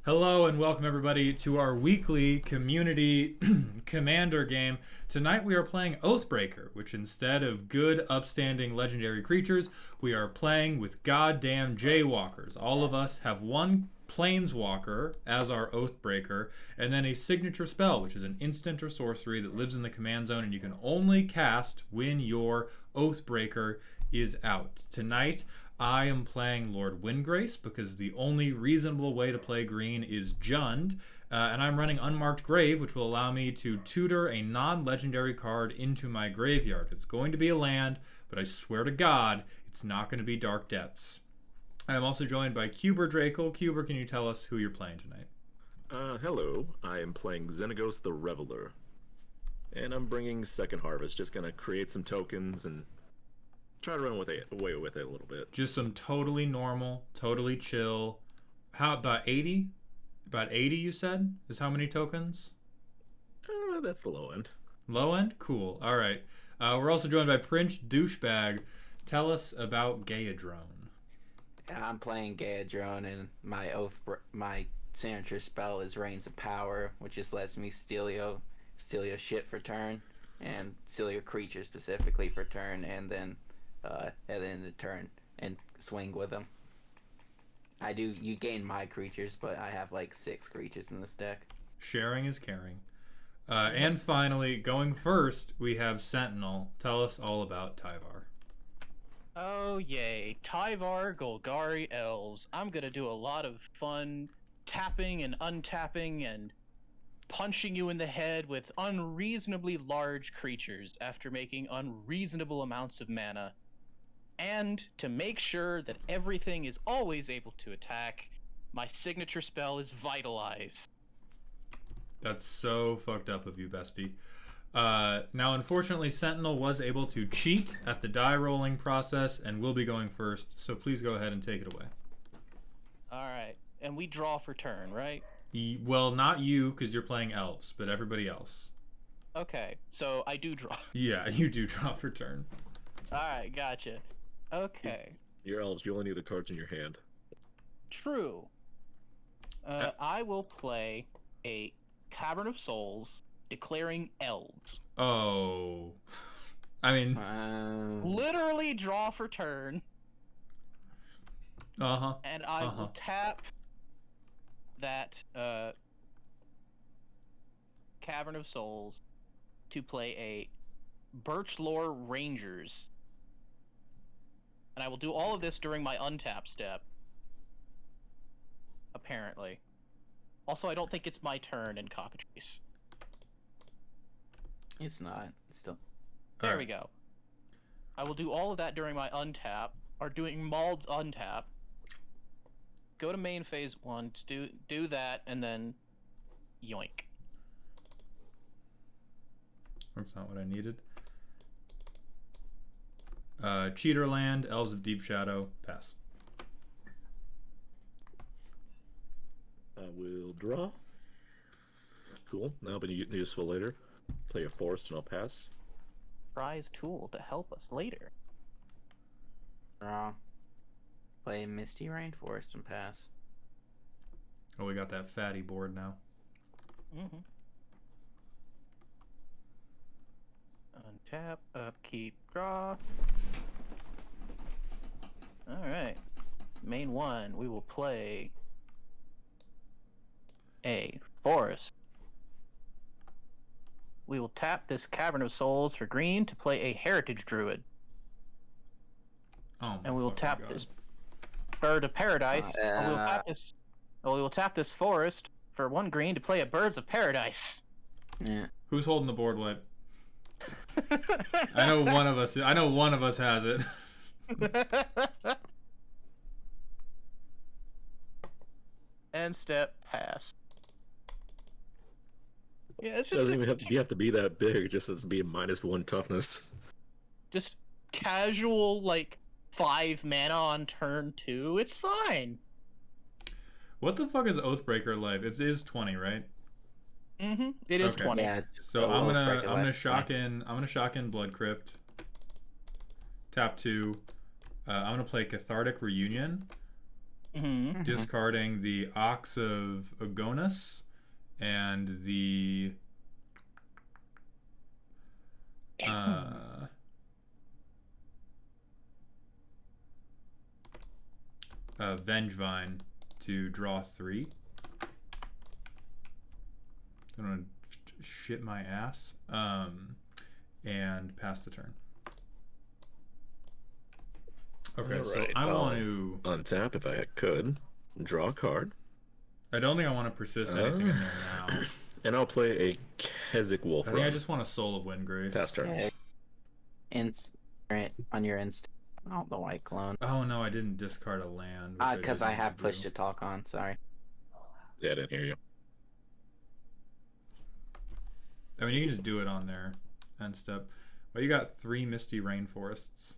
Hello and welcome everybody to our weekly community commander game. Tonight we are playing Oathbreaker, which instead of good, upstanding, legendary creatures, we are playing with goddamn jaywalkers. All of us have one planeswalker as our Oathbreaker, and then a signature spell, which is an instant or sorcery that lives in the command zone and you can only cast when your Oathbreaker is out. Tonight, I am playing Lord Windgrace because the only reasonable way to play green is Jund, and I'm running Unmarked Grave, which will allow me to tutor a non-legendary card into my graveyard. It's going to be a land, but I swear to God, it's not going to be Dark Depths. I'm also joined by Cuber Drakel. Cuber, can you tell us who you're playing tonight? Hello, I am playing Xenagos the Reveler, and I'm bringing Second Harvest, just gonna create some tokens and try to run away with it a little bit. Just some totally normal, totally chill. How about 80? About 80 you said? Is how many tokens? That's the low end. Low end? Cool. All right. We're also joined by Prince Douchebag. Tell us about Gaeadrone. I'm playing Gaeadrone, and my signature spell is Reigns of Power, which just lets me steal your shit for turn, and steal your creature specifically for turn, and then at the end of the turn and swing with them. You gain my creatures, but I have like 6 creatures in this deck. Sharing is caring. And finally, going first, we have Sentinel. Tell us all about Tyvar. Oh yay, Tyvar, Golgari, Elves. I'm gonna do a lot of fun tapping and untapping and punching you in the head with unreasonably large creatures after making unreasonable amounts of mana. And to make sure that everything is always able to attack, my signature spell is Vitalize. That's so fucked up of you, bestie. Now, unfortunately, Sentinel was able to cheat at the die rolling process and will be going first, so please go ahead and take it away. Alright, and we draw for turn, right? Well, not you, because you're playing Elves, but everybody else. Okay, so I do draw. Yeah, you do draw for turn. Alright, gotcha. Okay. Your Elves, you only need the cards in your hand. True. I will play a Cavern of Souls declaring Elves. Oh. I mean... Literally draw for turn. Uh-huh. And I will tap that Cavern of Souls to play a Birchlore Rangers. And I will do all of this during my untap step. Apparently. Also, I don't think it's my turn in Cockatrice. It's not. It's still. There we go. I will do all of that during my untap, or doing Maul's untap. Go to main phase 1, do that, and then yoink. That's not what I needed. Cheaterland, Elves of Deep Shadow, pass. I will draw. Cool, that'll be useful later. Play a forest and I'll pass. Prize tool to help us later. Draw. Play Misty Rainforest and pass. Oh, we got that fatty board now. Mm-hmm. Untap, upkeep, draw. Alright. Main 1, we will play a forest. We will tap this Cavern of Souls for green to play a Heritage Druid. Oh, and we will tap this Bird of Paradise. And we will tap this forest for 1 green to play a Birds of Paradise. Yeah. Who's holding the board wipe? I know one of us has it. End step, pass. Yeah, it's It doesn't even have to be that big, just as be a -1 toughness. Just casual, like, 5 mana on turn 2. It's fine. What the fuck is Oathbreaker life? It is 20, right? Mm-hmm. It is Okay. 20. Yeah. So I'm gonna shock in Blood Crypt. Tap 2. I'm gonna play Cathartic Reunion. Mm-hmm. discarding the Ox of Agonis and the Vengevine to draw 3. I'm gonna shit my ass. And pass the turn. Okay, so Alright, I I'll want to untap if I could. Draw a card. I don't think I want to persist anything in there now. And I'll play a Keswick Wolf I think I just want a Soul of Windgrace. Pass turn. Yeah. On your instant. Oh, the white clone. Oh no, I didn't discard a land. which Because didn't I have want to push do. to talk on. Sorry. Yeah, I didn't hear you. I mean, you can just do it on there. End step. Well, you got 3 Misty Rainforests.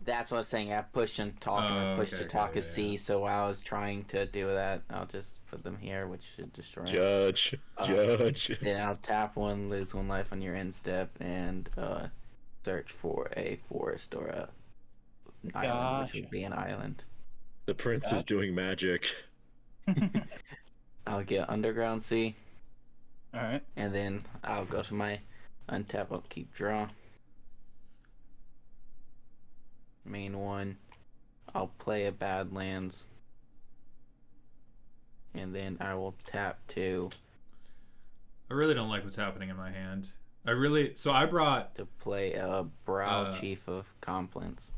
That's what I was saying. I have push and talk, and push okay, to okay, talk yeah, is C. So while I was trying to do that, I'll just put them here, which should destroy them. Judge. Judge. Then I'll tap 1, lose 1 life on your end step, and search for a forest or a island, which would be an island. The prince is doing magic. I'll get underground C, All right. and then I'll go to my untap, upkeep, draw. Main 1. I'll play a Badlands. And then I will tap 2 I really don't like what's happening in my hand. So I brought to play a Brow Chief of Complance.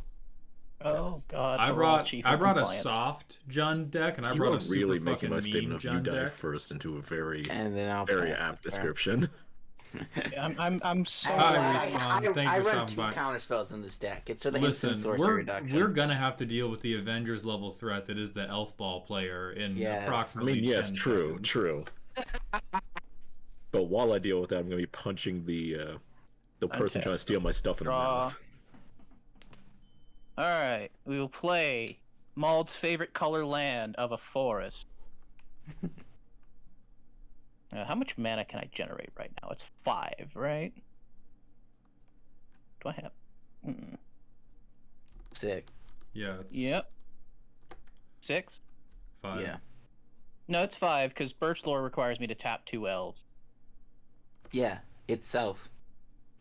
Oh God. I the Royal brought Chief I of brought a Compliance. soft Jund deck, and I You brought are a super really fucking making my statement mean of you Jund die deck. first into a very, And then I'll very pass apt the turn. description. I'm so. Hi, Respawn. Thank you I for run stopping 2 by. counter spells in this deck. It's for the Listen, instant sorcery we're reduction. gonna have to deal with the Avengers level threat that is the Elf Ball player in Yes. I approximately. mean, yes, 10 true, seconds. true. But while I deal with that, I'm going to be punching the person Untap. trying to steal my stuff in the Draw. mouth. All right. We will play Maul's favorite color land of a forest. How much mana can I generate right now? It's 5, right? Do I have? Sick. Yeah. It's Yep. 6? 5. Yeah. No, it's 5 because Birch Lore requires me to tap 2 elves. Yeah. Itself.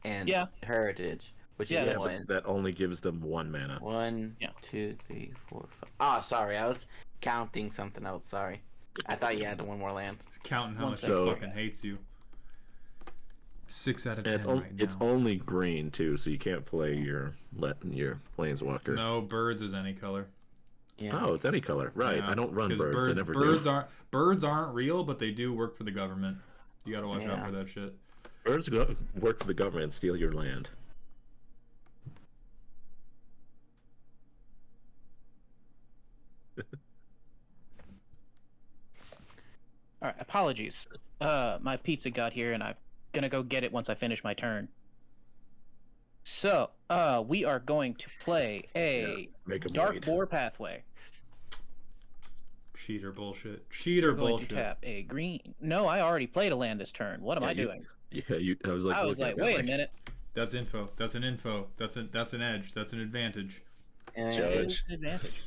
And Yeah. Heritage. Which Yeah, is Yeah, 1. but that only gives them 1 mana. 1, Yeah. 2, 3, 4, 5. Oh, sorry. I was counting something else. Sorry. I thought you had 1 more land. He's counting how One much second. he fucking hates you. 6 out of And 10 right now. it's only green too, so you can't play your planeswalker. No, birds is any color. Yeah. Oh, it's any color, right? Yeah, I don't run 'cause birds. I never birds do. aren't real, but they do work for the government. You gotta watch out Yeah. for that shit. Birds go work for the government and steal your land. All right. Apologies. My pizza got here, and I'm gonna go get it once I finish my turn. So, we are going to play a Make 'em Dark wait. Boar Pathway. Cheater bullshit. Cheater Going bullshit. to tap a green. No, I already played a land this turn. What am Yeah, I you- doing? Yeah, I was like, I was looking like, at that, wait a minute. That's info. That's an info. That's an edge. That's an advantage. And Judge. It's an advantage.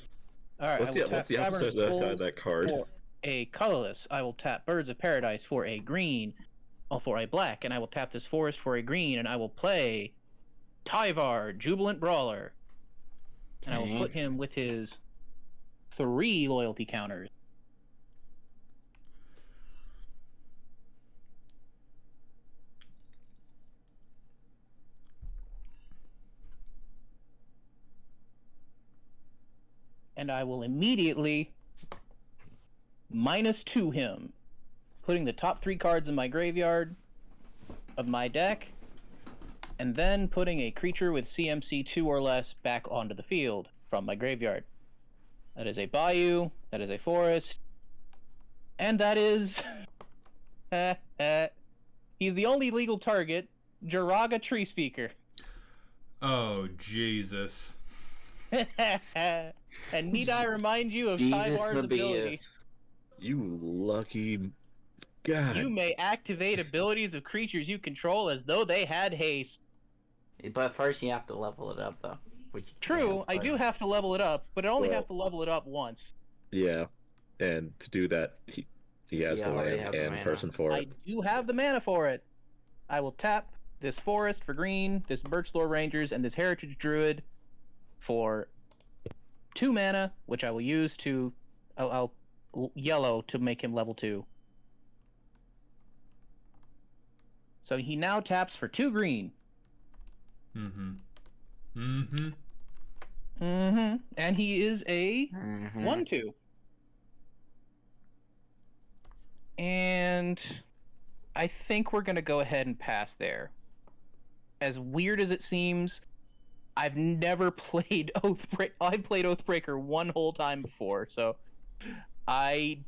All right. What's I will the tap opposite Tavern side Souls of that card? For a colorless, I will tap Birds of Paradise for a green, or for a black, and I will tap this forest for a green, and I will play Tyvar, Jubilant Brawler, and I will Okay. put him with his 3 loyalty counters. And I will immediately -2 him, putting the top 3 cards in my graveyard of my deck, and then putting a creature with CMC 2 or less back onto the field from my graveyard. That is a Bayou, that is a Forest, and that is... he's the only legal target, Jiraga Tree Speaker. Oh Jesus. And need I remind you of Jesus Tyvar's ability? Mabius. You lucky god. You may activate abilities of creatures you control as though they had haste. But first you have to level it up, though. Which you True, can't, I but- do have to level it up, but I only Well- have to level it up once. Yeah, and to do that, he has Yeah, the I already land have the and mana. person for I it. do have the mana for it. I will tap this forest for green, this Birch Lore Rangers, and this Heritage Druid for 2 mana, which I will use to I'll yellow to make him level 2. So he now taps for 2 green. Mm-hmm. Mm-hmm. Mm-hmm. And he is a Mhm. 1/2. And I think we're gonna go ahead and pass there. As weird as it seems, I've never played Oathbreaker. I played Oathbreaker one whole time before, so I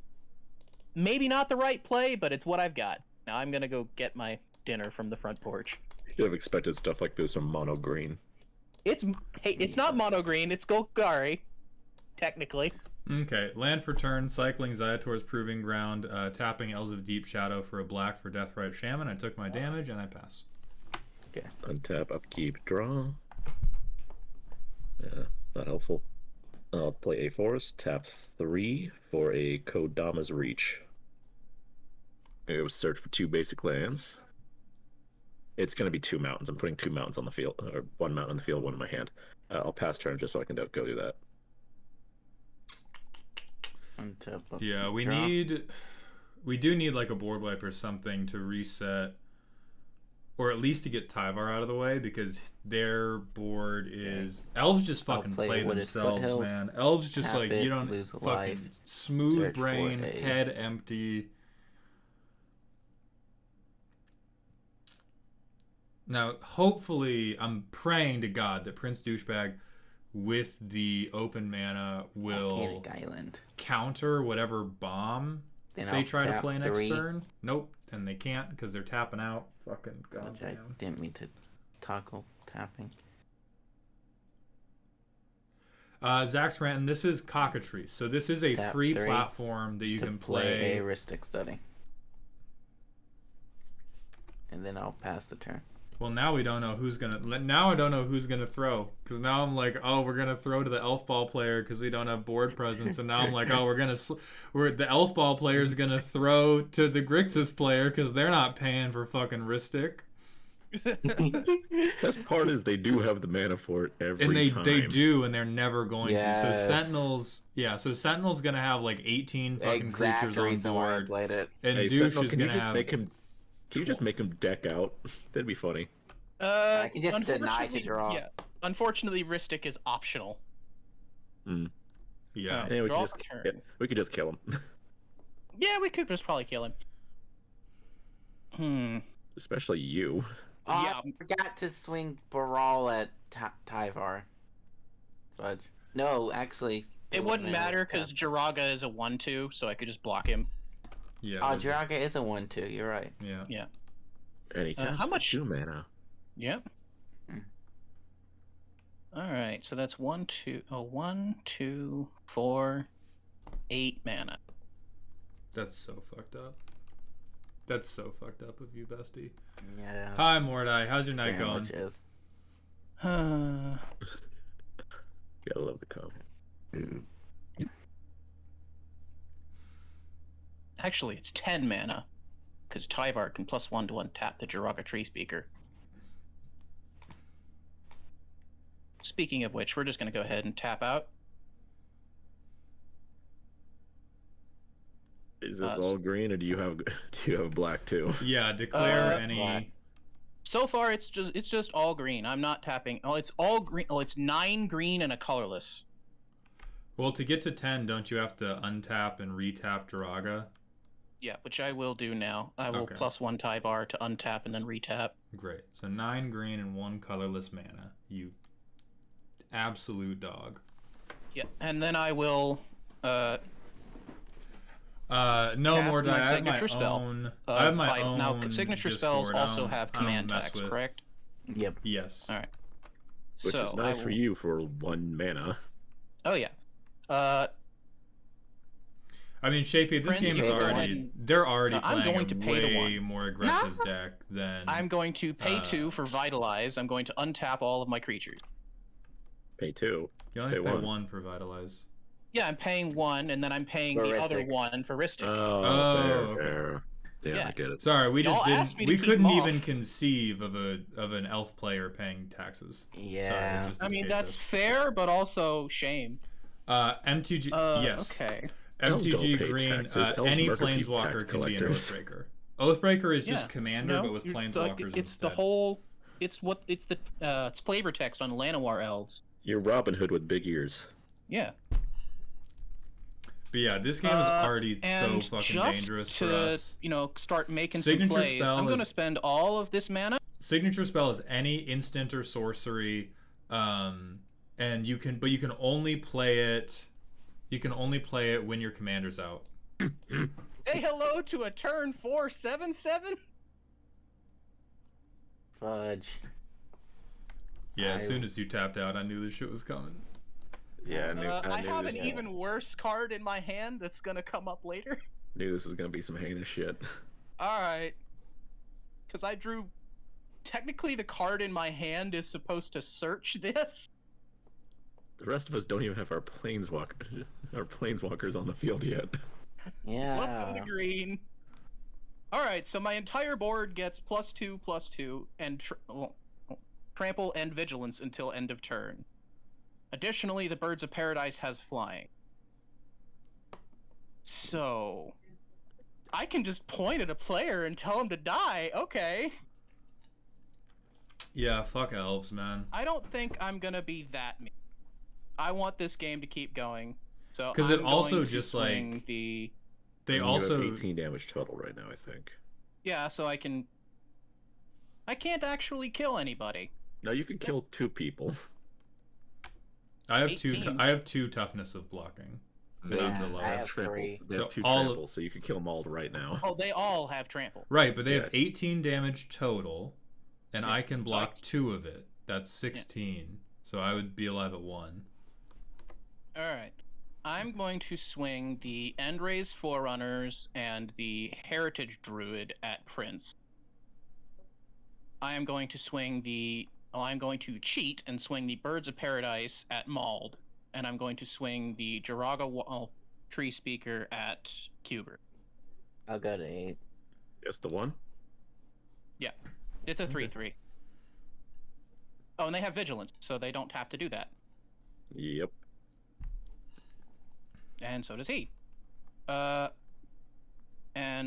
maybe not the right play, but it's what I've got. Now I'm gonna go get my dinner from the front porch. You should have expected stuff like this from Mono Green. It's not Yes. mono green, it's Golgari, technically. Okay, land for turn, cycling Zayator's Proving Ground, tapping Elves of Deep Shadow for a black for Deathrite Shaman. I took my damage and I pass. Okay. Untap, upkeep, draw. Yeah, not helpful. I'll play a forest, tap 3 for a Kodama's Reach. It was search for 2 basic lands. It's going to be 2 mountains. I'm putting 2 mountains on the field, or 1 mountain on the field, 1 in my hand. I'll pass turn just so I can go do that. Untap, Yeah, upkeep, we draw. do need like a board wipe or something to reset, or at least to get Tyvar out of the way, because their board is Elves just I'll fucking play play Wooded themselves, Foothills, man. Elves just tap like it, you don't lose a fucking life, smooth search for brain, a- head empty. Now, hopefully, I'm praying to God that Prince Douchebag, with the open mana, will Volcanic Island. counter whatever bomb Then they I'll try to tap play next 3, turn. Nope, and they can't because they're tapping out. Fucking which I goddamn. didn't mean to toggle tapping. Zach's ranting. This is Cockatrice, so this is a Tap free 3 platform that you to can play play. a Ristic Study. And then I'll pass the turn. Well, now we don't know who's gonna. Now I don't know who's gonna throw, because now I'm like, oh, we're gonna throw to the elf ball player because we don't have board presence, and now I'm like, oh, the elf ball player's gonna throw to the Grixis player because they're not paying for fucking Ristic, Best part is they do have the mana for it every and time. they do, and they're never going to. So Yes. Sentinel's gonna have like 18 fucking Exact creatures on reason why I board, played it. and Hey, Douche Sentinel, is can you gonna just have. make him? Can you just make him deck out? That'd be funny. I can just deny to unfortunately- draw. Yeah. Unfortunately, Ristic is optional. Yeah. Oh. Yeah, Draw for turn. we could just kill him. Yeah, we could just probably kill him. Especially you. Oh, Yeah. I forgot to swing Baral at Tyvar. Fudge. No, actually. It wouldn't matter because Jiraga is a 1/2, so I could just block him. Yeah. Oh, Jiraga is a 1/2. You're right. Yeah. And he taps how for much- 2 mana. Yep. Alright, so that's 1, 2, 4, 8 mana. That's so fucked up. That's so fucked up of you, bestie. Yeah. Hi, Mordai. How's your night Very going? much is. Uh, Gotta love the comment. actually, it's 10 mana. Because Tyvar can +1 to untap the Jiraga Tree Speaker. Speaking of which, we're just going to go ahead and tap out. Is this all green, or do you have black too? Yeah, declare Black. any. So far, it's just all green. I'm not tapping. Oh, it's all green. Oh, it's 9 green and a colorless. Well, to get to 10, don't you have to untap and retap Jiraga? Yeah, which I will do now. I will Okay. +1 Tyvar to untap and then retap. Great. So 9 green and 1 colorless mana. You absolute dog. Yeah, and then I will. No Cast more my die. I have my signature spell. own. I have my own. Now, signature spells Discord. I also don't- have I don't command mess text, with- correct? Yep. Yes. All right. Which so is nice I for will- you for 1 mana. Oh yeah. I mean, Shapey, this Friends, game you is can go already. ahead They're already No, I'm playing going to a pay to way 1. more aggressive deck than. I'm going to pay 2 Uh, for Vitalize. I'm going to untap all of my creatures. Pay 2. You only pay pay one. 1 for Vitalize. Yeah, I'm paying 1, and then I'm paying the other Heuristic. 1 for Ristic. Oh, Oh, fair. Yeah, Yeah. I get it. Sorry, we just Y'all didn't. asked me to We keep couldn't 'em even off. conceive of an elf player paying taxes. Sorry, Yeah. it just I mean, escaped that's us. fair, but also shame. MTG. Yes. Okay. Elves don't MTG pay Green. taxes. Elves Any murder people, planeswalker tax can be an collectors. Oathbreaker. Oathbreaker is Yeah. just commander, No, but with it's planeswalkers it's instead. the whole. It's it's flavor text on Llanowar Elves. You're Robin Hood with big ears. Yeah. But yeah, this game is already so And fucking just dangerous for to, us. start making Signature some plays, spell I'm going to is- spend all of this mana. Signature spell is any instant or sorcery, and you can only play it. You can only play it when your commander's out. Say hello to a turn 4/7/7. Fudge. Yeah, as soon as you tapped out, I knew this shit was coming. Yeah, I have this an was- even worse card in my hand that's going to come up later. knew this was gonna be some heinous shit. Alright. Because I drew. Technically, the card in my hand is supposed to search this. The rest of us don't even have our planeswalkers on the field yet. Flip Yeah. on the green. Alright, so my entire board gets +2/+2 and trample and vigilance until end of turn. Additionally, the Birds of Paradise has flying. So I can just point at a player and tell him to die. Okay. Yeah, fuck elves, man. I don't think I'm gonna be that mean. I want this game to keep going. So 'Cause it I'm also going to just, swing like, the They You also have 18 damage total right now, I think. yeah. So I can't actually kill anybody. No, you can kill 2 people. I have 18. I have 2 toughness of blocking. They Yeah, Not the I have lowest. trample. 3. They have So 2 all of- trample, so you can kill them all right now. Oh, they all have trample. Right, but they Yeah. have 18 damage total, and Yeah. I can block 2 of it. That's 16. So I would be alive at 1. All right. I'm going to swing the Endrays Forerunners and the Heritage Druid at Prince. I am going to swing I'm going to cheat and swing the Birds of Paradise at Mauld, and I'm going to swing the Jiraga Tree Speaker at Cuber. I'll go to 8. Yes, the one? It's a 3/3. Oh, and they have Vigilance, so they don't have to do that. Yep. And so does he. And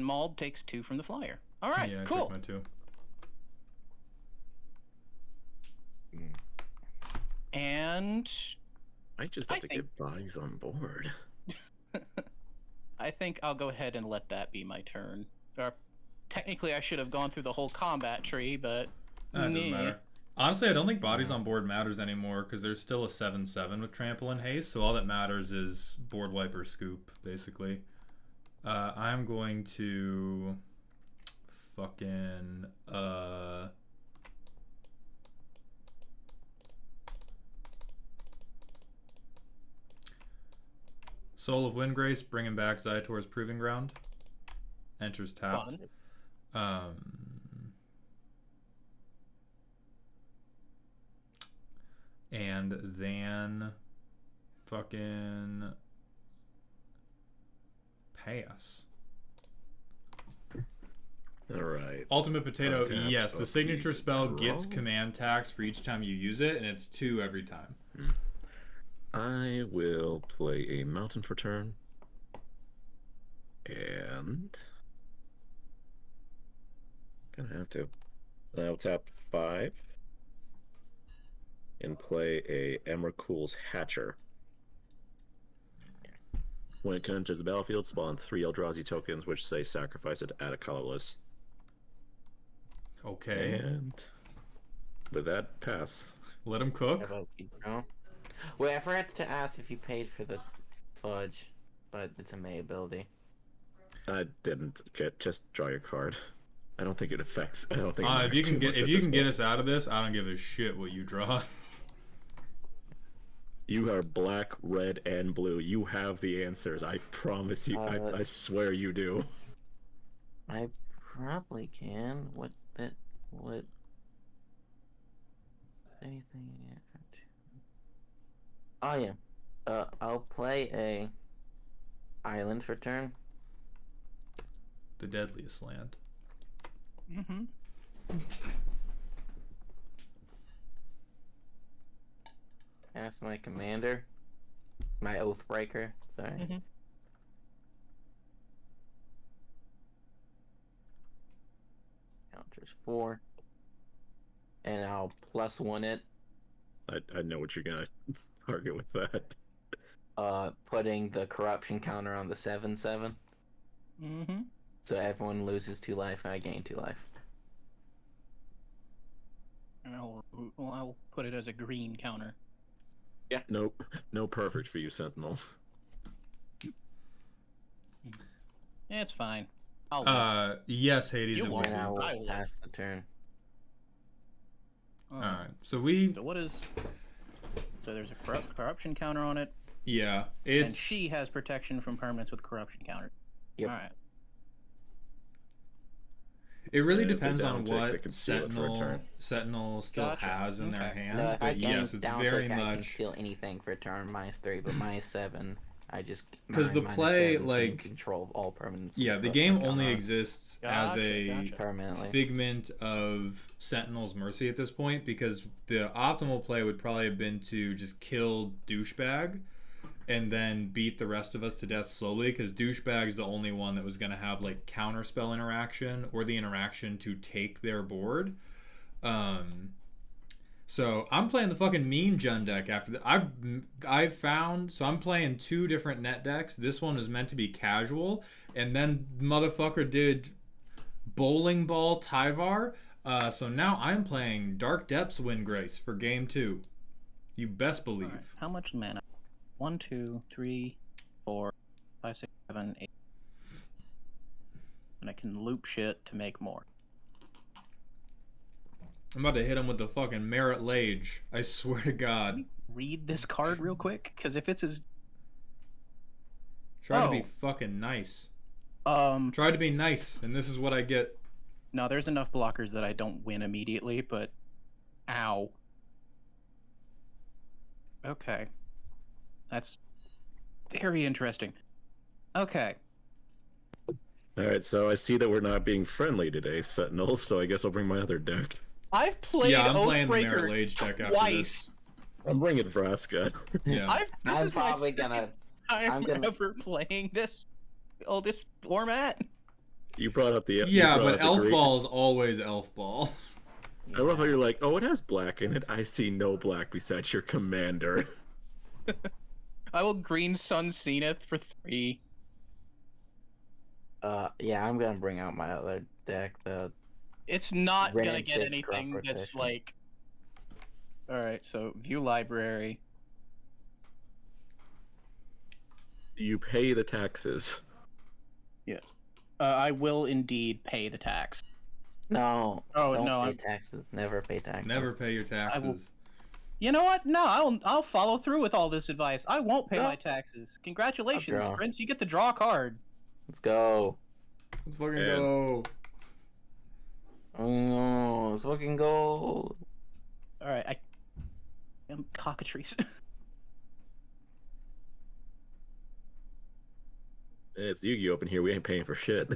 Mauld takes 2 from the flyer. All right, Yeah, I cool. took my 2. And I just have to get bodies on board. I think I'll go ahead and let that be my turn. Or technically, I should have gone through the whole combat tree, but That doesn't meh. matter. Honestly, I don't think bodies on board matters anymore because there's still a 7/7 with trample and haste, so all that matters is board wiper scoop, basically. I'm going to fucking Soul of Windgrace, bringing back Zaitor's Proving Ground. Enters tapped. Fun. And then fucking pass. Alright. Ultimate Potato, Untap, yes. The upkeep, signature spell gets draw. command tax for each time you use it, and it's 2 every time. I will play a mountain for turn. And gonna have to. I'll tap 5 and play a Emrakul's Hatcher. When it enters the battlefield, spawn 3 Eldrazi tokens, which say sacrifice it to add a colorless. Okay. And with that, pass. Let him How cook. about you, bro? Wait, I forgot to ask if you paid for the fudge, but it's a May ability. I didn't just draw your card. I don't think it affects. I don't think. If you can get us out of this, I don't give a shit what you draw. You are black, red, and blue. You have the answers. I promise you. I swear you do. I probably can. What? Anything? Oh yeah. I'll play a island for turn. The deadliest land. Mm-hmm. Ask my commander. My Oathbreaker. Sorry. Mm-hmm. Counters 4. And I'll +1 it. I know what you're gonna target with that. Putting the corruption counter on the 7/7. Mm-hmm. So everyone loses 2 life and I gain 2 life. And I'll put it as a green counter. Yeah. Nope. No perfect for you, Sentinel. Yeah, it's fine. I'll Yes, Hades. You it will won't. And be. I will I will. pass the turn. Alright, so we... So what is... So there's a corruption counter on it, Yeah, and it's... she has protection from permanents with corruption counter. Yep. Alright. It really If they depends on down tick, they what can seal it for a turn. Sentinel still Gotcha. has in their Okay. hand. No, if I But gain yes, it's down very tick, I can much... steal anything for a turn -3, but -7, I just 'Cause the -7's play, gain like- control of all permanents. Yeah, with the corruption game counter only on it. exists as a Gotcha. Permanently. figment of Sentinel's mercy at this point, because the optimal play would probably have been to just kill Douchebag and then beat the rest of us to death slowly, because Douchebag's the only one that was going to have like counterspell interaction or the interaction to take their board. So I'm playing the fucking mean Jund deck after that. I've found, so I'm playing 2 different net decks. This one is meant to be casual, and then motherfucker did bowling ball Tyvar. So now I'm playing Dark Depths Windgrace for game 2. You best believe. Alright. How much mana? 1, 2, 3, 4, 5, 6, 7, 8. And I can loop shit to make more. I'm about to hit him with the fucking Merit Lage. I swear to God. Read this card real quick, because if it's as Try to be Oh. fucking nice. um Try to be nice, and this is what I get. no, there's enough blockers that I don't win immediately, but ow. Okay. That's very interesting. Okay. All right, so I see that we're not being friendly today, Sentinel. So I guess I'll bring my other deck. I've played Yeah, I'm playing the Merit Oathbreaker Lage deck after twice. this. I'm bringing Vraska. Yeah. I'm probably gonna. I'm I'm gonna- ever playing this format. You brought up the Yeah, you brought but up the Elf green- Ball is always Elf Ball. I love how you're like, oh, it has black in it. I see no black besides your commander. I will green Sun Zenith for 3. Yeah, I'm gonna bring out my other deck. It's not Red gonna get 6 crop anything that's rotation. like. Alright, so view library. You pay the taxes. Yes. I will indeed pay the tax. No. Oh, don't no, pay I'm- taxes. Never pay taxes. Never pay your taxes. You know what? No, I'll follow through with all this advice. I won't pay No. my taxes. Congratulations, draw. Prince. You get to draw a card. Let's go. Let's fucking And- go. Oh, let's fucking go. Alright, I am cockatrice. It's Yu-Gi-Oh! Up in here. We ain't paying for shit.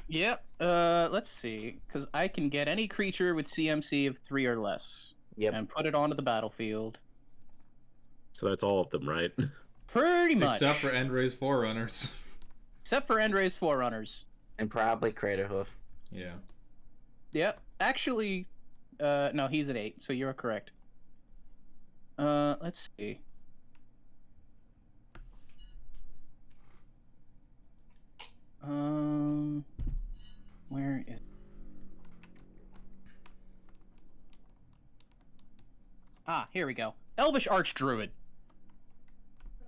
Yep. Let's see. Because I can get any creature with CMC of 3 or less. Yep. And put it onto the battlefield. So that's all of them, right? Pretty much. Except for Endray's Forerunners. Except for Endray's Forerunners. And probably Crater Hoof. Yeah. Yep. Actually, no, he's at 8, so you're correct. Let's see. Where is... Ah, here we go. Elvish Archdruid.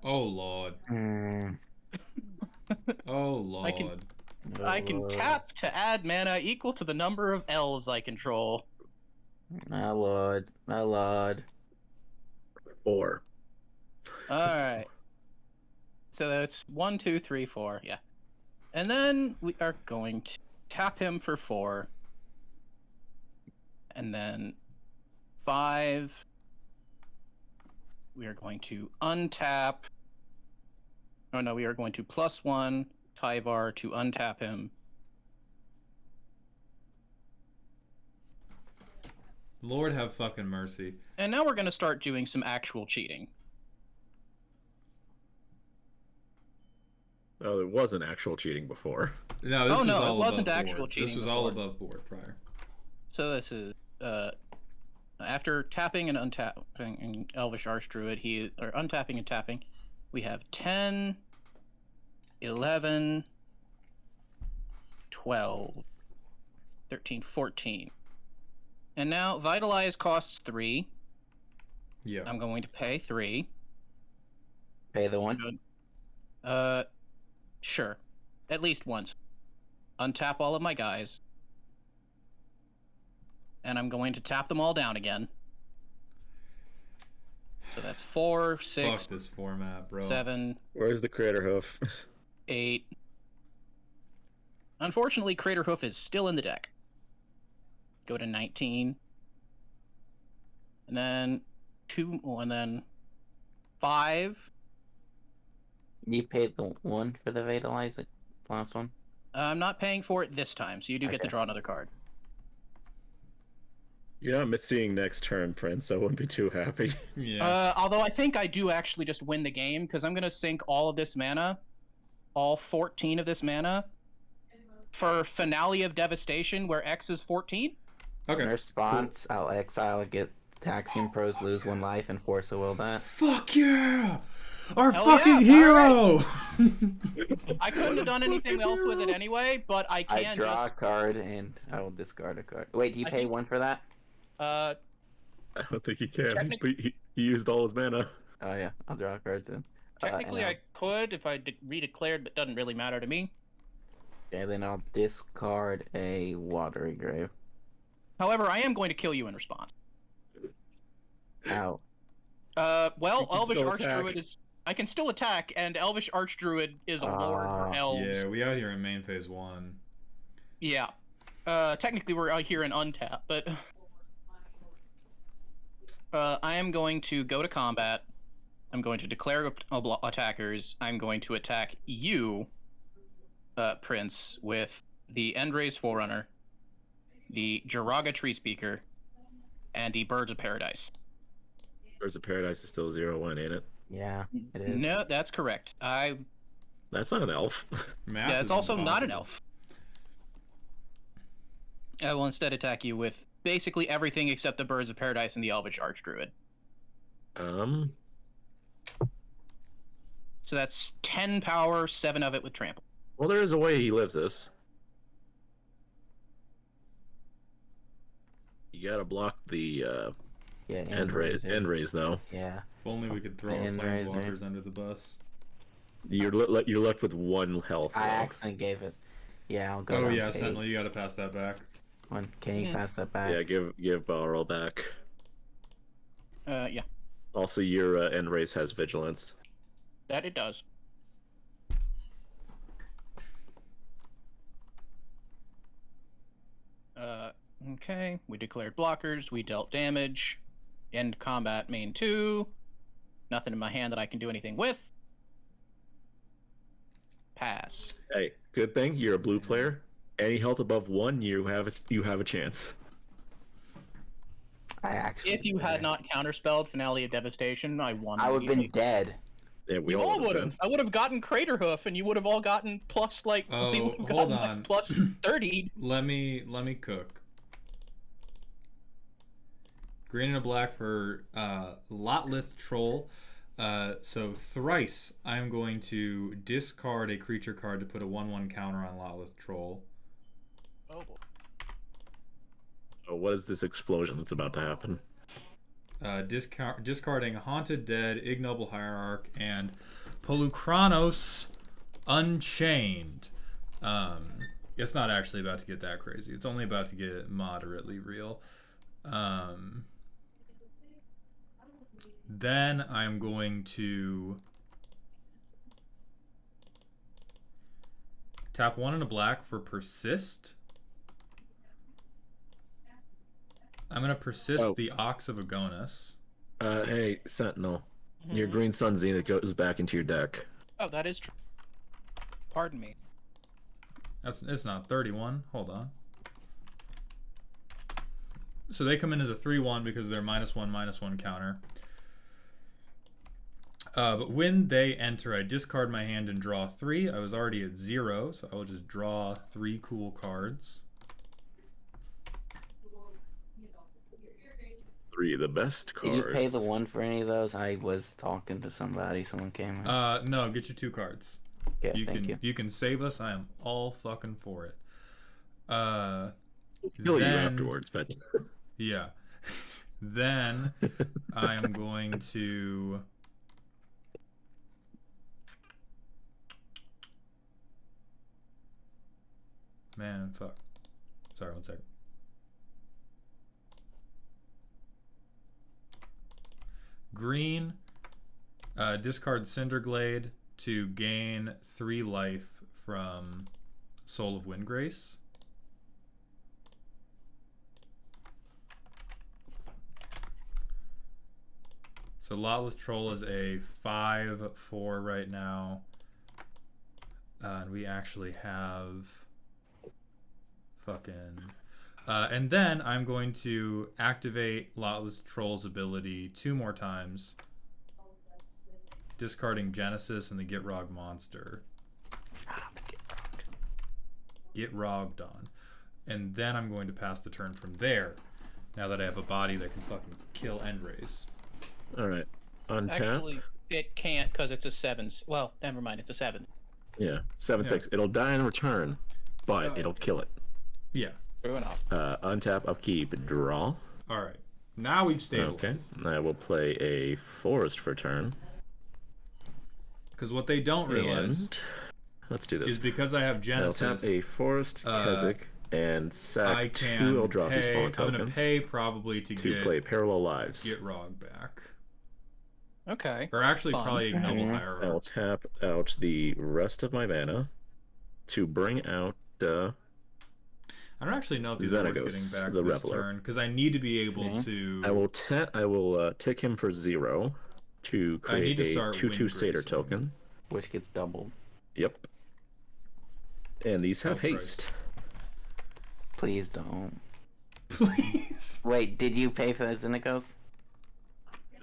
Oh lord. Oh lord. I can tap to add mana equal to the number of elves I control. My lord. My lord. Or Alright. So that's 1, 2, 3, 4, yeah. And then we are going to tap him for 4. And then 5. We are going to untap Oh no, we are going to +1 Tyvar to untap him. Lord have fucking mercy. And now we're going to start doing some actual cheating. Oh, it wasn't actual cheating before. No, this Oh, is no, it all wasn't above actual board. cheating This was all before. above board prior. So this is after tapping and untapping Elvish Archdruid, or untapping and tapping, we have 10, 11, 12, 13, 14. And now Vitalize costs 3. Yeah. I'm going to pay 3. Pay the one. Sure. At least once. Untap all of my guys. And I'm going to tap them all down again. So that's 4, 6, Fuck this format, bro. 7, Where's the Crater Hoof? 8. Unfortunately, Crater Hoof is still in the deck. Go to 19. And then 2, and then 5. You paid the one for the Vitalize last one? I'm not paying for it this time, so you do get to Okay. draw another card. You're not missing next turn, Prince. I wouldn't be too happy. Yeah. Although I think I do actually just win the game, because I'm going to sink all of this mana, all 14 of this mana, for Finale of Devastation, where X is 14. Okay. In response, I'll exile, get Taxian Pros, lose 1 life, and force a will that. Fuck yeah! Our Hell fucking yeah, hero! I couldn't have done anything else with it anyway, but I I can draw just... a card, and I will discard a card. Wait, do you I pay think- 1 for that? I don't think he can. Technic- But he used all his mana. Oh yeah, I'll draw a card then. Technically, and I could if I redeclared, but it doesn't really matter to me. Okay, then I'll discard a Watery Grave. However, I am going to kill you in response. Ow. Well, You can Elvish still attack. Archdruid is... I can still attack, and Elvish Archdruid is a lord for elves. Yeah, we out here in main phase 1. Yeah. Technically we're out here in untap, but... I am going to go to combat. I'm going to declare attackers. I'm going to attack you, Prince, with the Endraze Forerunner, the Jiraga Tree Speaker, and the Birds of Paradise. Birds of Paradise is still 0-1, ain't it? Yeah, it is. No, that's correct. That's not an elf. Math Yeah, it's is also not an impossible. elf. I will instead attack you with basically everything except the Birds of Paradise and the Elvish Archdruid. So that's 10 power, 7 of it with trample. Well, there is a way he lives this. You gotta block the Yeah, end raise, though. Yeah. If only we could throw our And Razor. planeswalkers under the bus. You're left with 1 health. I though. accidentally gave it. Yeah, I'll go. Oh down yeah, to Sentinel, 8. you gotta pass that back. Can you pass that back? Yeah, give Balrog back. Yeah, Also, your end race has vigilance. that it does. Okay, we declared blockers, we dealt damage. End combat main 2. Nothing in my hand that I can do anything with. Pass. Hey, good thing you're a blue player. Any health above 1, you have a chance. I actually. If you had not counterspelled Finale of Devastation, I won. I would have been immediately. dead. Yeah, we You all all would've would been. have. I would have gotten Crater Hoof, and you would have all gotten plus like. we Oh, would have hold gotten, on. Like, plus 30. Let me cook. Green and a black for Lotlith Troll. So thrice, I'm going to discard a creature card to put a 1/1 counter on Lotlith Troll. Oh boy. Oh, what is this explosion that's about to happen? Discarding Haunted Dead, Ignoble Hierarch, and Polukranos Unchained. It's not actually about to get that crazy. It's only about to get moderately real. Then I'm going to tap 1 and a black for Persist. I'm going to persist the Ox of Agonis. Hey, Sentinel. Your Green Sun Zenith goes back into your deck. Oh, that is true. Pardon me. It's not 31. Hold on. So they come in as a 3/1 because they're -1/-1 counter. But when they enter, I discard my hand and draw 3. I was already at 0, so I will just draw 3 cool cards. 3 of the best cards. Did you pay the 1 for any of those? I was talking to somebody. Someone came in. No, get your 2 cards. Yeah, If you can save us, I am all fucking for it. Kill you afterwards, but yeah. Then I am going to man, fuck. Sorry, 1 second. Green, discard Cinderglade to gain 3 life from Soul of Windgrace. So Lotless Troll is a 5/4 right now. And we actually have fucking... and then I'm going to activate Lotless Troll's ability 2 more times. Discarding Genesis and the Get Rogged monster. Get Rogged on. And then I'm going to pass the turn from there. Now that I have a body that can fucking kill Endrace. Alright. Untap. Actually, it can't because it's a 7. Well, never mind. It's a 7. Yeah. 7/6. It'll die in return, but it'll kill it. Yeah. True enough. Untap, upkeep, draw. Alright. Now we've stabilized. Okay. I will play a forest for turn. Because what they don't realize And let's do this. is because I have I'll Genesis, tap a forest, Keswick, and I sack can 2 Eldrazi pay, spawn I'm going to tokens pay probably to to play Parallel Lives. get Rog back. Okay. Or actually Fun. probably Noble Mhm. Hierarch. I'll tap out the rest of my mana to bring out I don't actually know if these are worth Xenagos, getting back the this Reveler. turn, because I need to be able Okay. to... I will tick him for 0 to need create to a start 2/2 Satyr Windgracing. token. Which gets doubled. Yep. And these have Oh, Christ. haste. Please don't. Please. Wait, did you pay for the Xenagos?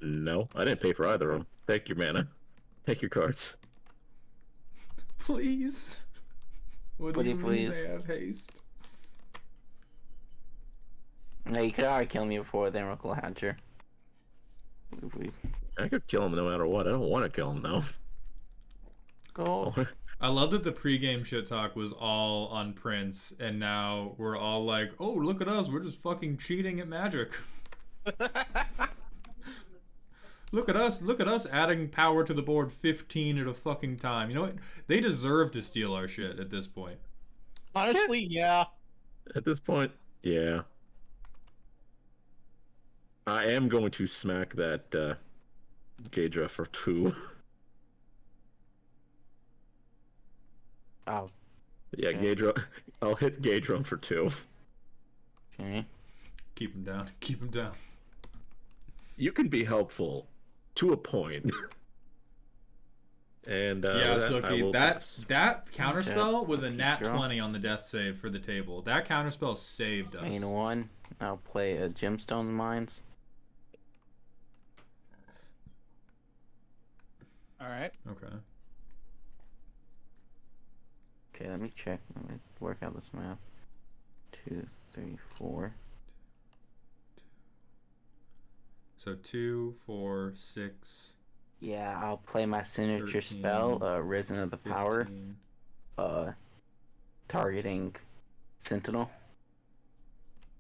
No, I didn't pay for either of them. Take your mana. Take your cards. Please. What do Pretty you mean please. they have haste? No, you could already kill me before the Oracle Hatcher. Please. I could kill him no matter what. I don't want to kill him though. Go. I love that the pregame shit talk was all on Prince, and now we're all like, oh, look at us, we're just fucking cheating at Magic. Look at us adding power to the board 15 at a fucking time. You know what? They deserve to steal our shit at this point. Honestly, yeah. At this point, yeah. I am going to smack that Gaedra for 2. Oh, Yeah, Okay. Gaedra. I'll hit Gaedra for 2. okay. Keep him down. Keep him down. You can be helpful to a point. And Yeah, with that, I will pass. that counterspell was a Keep nat draw. 20 on the death save for the table. That counterspell saved us. Main 1. I'll play a Gemstone Mines. Alright. Okay. Okay, let me check. Let me work out this map. 2, 3, 4. So 2, 4, 6, Yeah, I'll play my signature 13, spell, Risen of the Power, 15. targeting Sentinel.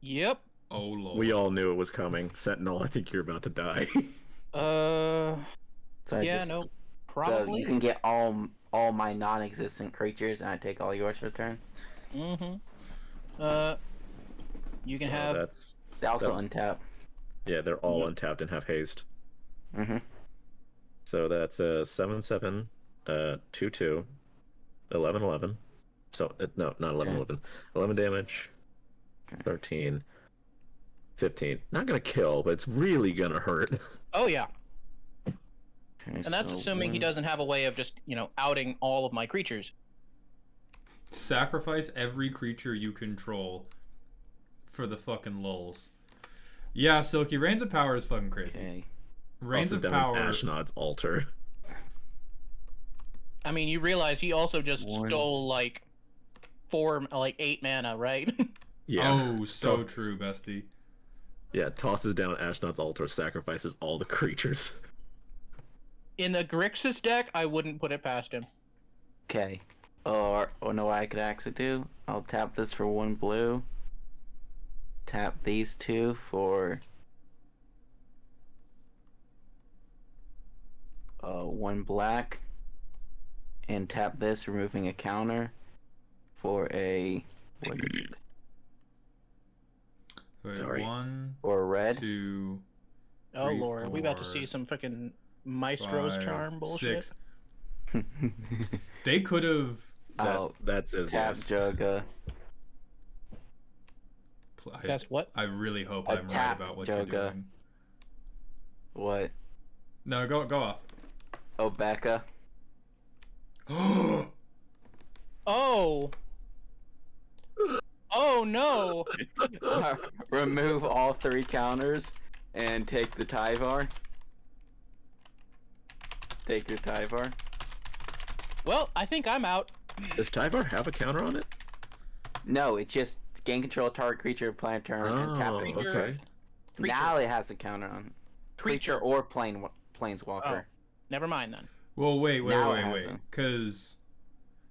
Yep. Oh lord. We all knew it was coming. Sentinel, I think you're about to die. Uh. So I Yeah. just, No. So Probably. you can get all my non-existent creatures, and I take all yours for turn. Mm-hmm. You can have. That's They also So- untap. yeah, they're all untapped and have haste. Mm-hmm. So that's 7/7, 2/2, 11/11. So no, not 11/11. 11 damage. Okay. 13, 15. Not gonna kill, but it's really gonna hurt. Oh yeah. Okay, And that's so assuming he one- doesn't have a way of just, outing all of my creatures. Sacrifice every creature you control for the fucking lulz. Yeah, Silky, Reigns of Power is fucking crazy. Okay. Reigns Tosses of down Power. Ashnod's altar. I mean, you realize he also just One. stole, 8 mana, right? Yeah. Oh, so Toss- true, bestie. Yeah, tosses down Ashnod's altar, sacrifices all the creatures. In the Grixis deck, I wouldn't put it past him. Okay. Or no, what I could actually do. I'll tap this for 1 blue. Tap these 2 for 1 black, and tap this, removing a counter for a what is it? So Sorry. 1, For a red. 2, Oh 3, lord, are we about to 4, see some freaking Maestro's 5, charm bullshit? 6. They could have. I'll That's his tap yes. Jugga. That's what? I really hope A I'm right tap, about what you're Joga. doing. What? No, go off. Oh, Becca. Oh! Oh no! Remove all 3 counters and take the Tyvar. Take your Tyvar. Well, I think I'm out. Does Tyvar have a counter on it? No, it's just gain control of target creature, planet turn, and tap Oh, it. Creature. okay. Now it has a counter on it. Creature or planeswalker. Never mind then. Well, wait. Now it has Because.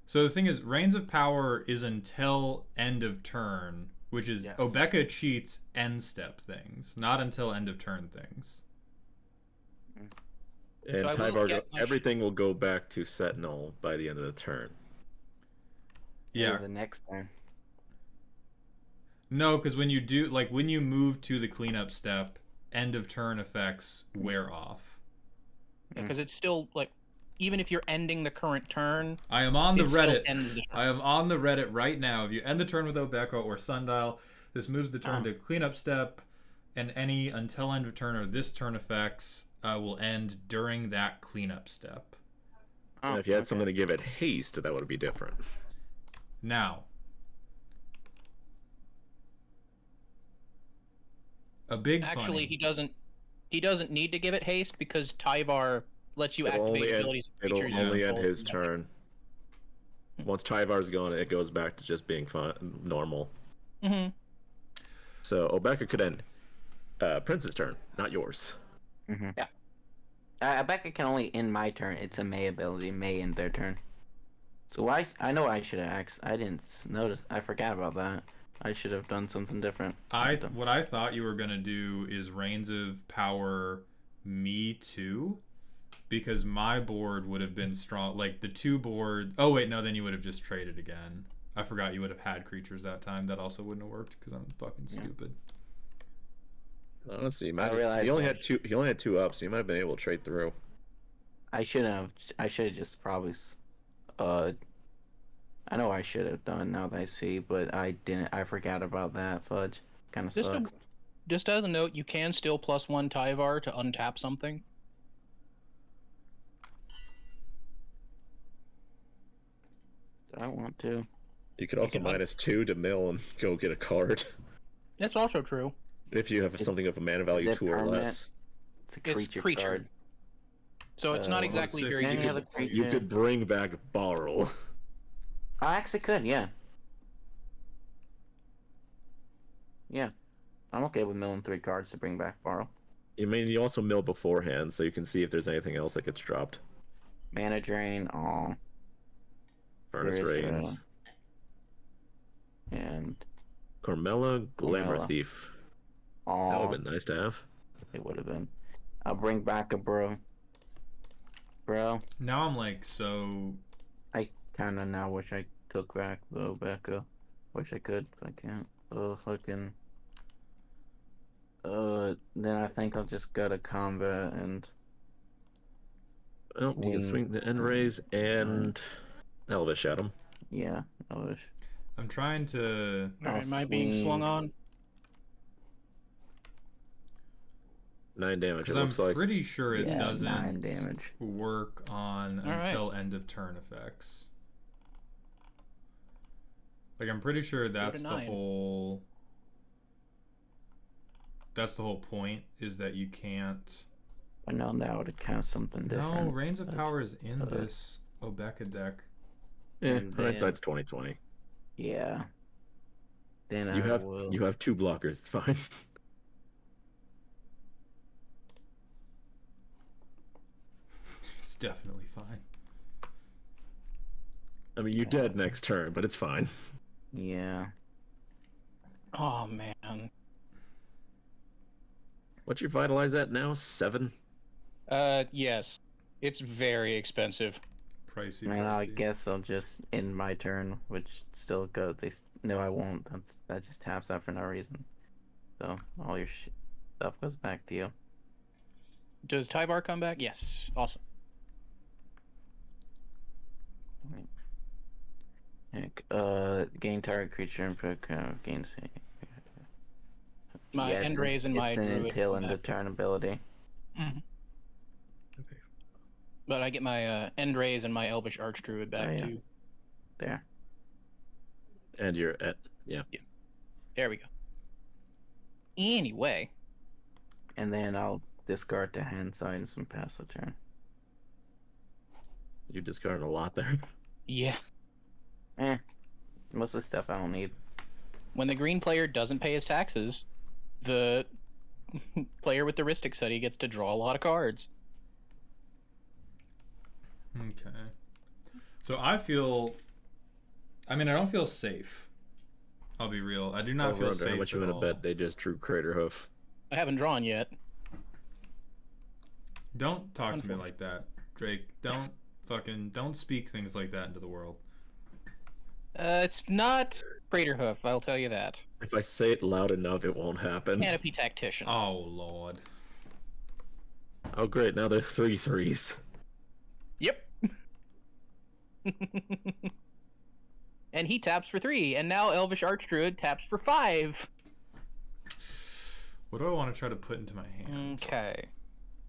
So the thing is, Reigns of Power is until end of turn, which is. Yes. Obeka cheats end step things, not until end of turn things. And So I will Tyvar, get my everything will go back to set null by the end of the turn. Yeah. The next turn. No, because when you do, when you move to the cleanup step, end of turn effects wear off. Because it's still, even if you're ending the current turn, I am on the it still Reddit. ends the turn. I am on the Reddit right now. If you end the turn with Obeka or Sundial, this moves the turn to cleanup step, and any until end of turn or this turn effects will end during that cleanup step. Oh, And if you had something to give it haste, that would be different. Now, a big Actually, funny. he doesn't need to give it haste because Tyvar lets you It'll activate only end, abilities of it'll creatures. only you end control. his turn. Once Tyvar's gone, it goes back to just being normal. Mm-hmm. So Obeka could end Prince's turn, not yours. Mm-hmm. Yeah. Becca can only end my turn. It's a May ability. May end their turn. So I know I should have asked. I didn't notice. I forgot about that. I should have done something different. What I thought you were gonna do is Reigns of Power me too, because my board would have been strong. The 2 board. Oh wait, no, then you would have just traded again. I forgot you would have had creatures that time. That also wouldn't have worked because I'm fucking stupid. Honestly, realized he only that. had 2. He only had 2 up, so you might have been able to trade through. I should have just probably. I know I should have done now that I see, but I didn't. I forgot about that. Fudge. Kind of sucks. Just as a note, you can still +1 Tyvar to untap something. Do I want to? You could also can -2 to mill and go get a card. That's also true. If you have something of a mana value it 2 or permanent? less. It's a It's creature, creature. card. So it's not Uh, exactly six. very Any useful. other creature? You could bring back Borrow. I actually could, yeah. Yeah. I'm okay with milling 3 cards to bring back Borrow. I mean, you also mill beforehand, so you can see if there's anything else that gets dropped. Mana Drain, aw. Furnace Where is Rains. And Carmella, Glamour Carmella. Thief. That aw, would have been nice to have. it would have been. I'll bring back a bro. Bro, Now I'm so. I kind of now wish I took back the Becca. Wish I could, but I can't. Fucking. Then I think I'll just go to combat and. Well, you can swing the End Rays and Elvish at him. Yeah, I wish. I'm trying to. Alright, am I I'll being swung swing. on? 9 damage. It Because I'm looks like. pretty sure it Yeah, 9 doesn't damage. work on Alright. until end of turn effects. Like I'm pretty sure that's the 9. whole. That's the whole point, is that you can't. I know now to cast something different. No, Reigns of but- Power is in this Oathbreaker deck. Yeah, And then- hindsight's 20/20. Yeah. Then You I have will. you have 2 blockers. It's fine. It's definitely fine. I mean, you're dead next turn, but it's fine. Yeah. Oh man. What's your vitalize at now? 7. Yes. It's very expensive. Pricey. And I pricey. guess I'll just end my turn, which still go. No, I won't. That just taps out for no reason. So all your stuff goes back to you. Does Tyvar come back? Yes. Awesome. Gain target creature input. Gain. My end raise and my it's an druid until come end back. of turn ability. Okay. But I get my end raise and my elvish archdruid back Oh, yeah. too. There. And you're at. Yeah. There we go. Anyway, And then I'll discard to hand signs and pass the turn. You discarded a lot there. yeah. Most of the stuff I don't need. When the green player doesn't pay his taxes, the player with the Ristic study gets to draw a lot of cards. Okay. So I feel. I mean, I don't feel safe. I'll be real. I do not feel safe. How much you at gonna all. bet they just drew Crater Hoof? I haven't drawn yet. Don't talk to me like that, Drake. Don't speak things like that into the world. It's not Craterhoof, I'll tell you that. If I say it loud enough, it won't happen. Canopy Tactician. Oh lord. Oh great, now they're 3/3s. Yep. And he taps for 3, and now Elvish Archdruid taps for 5. What do I want to try to put into my hand? Okay.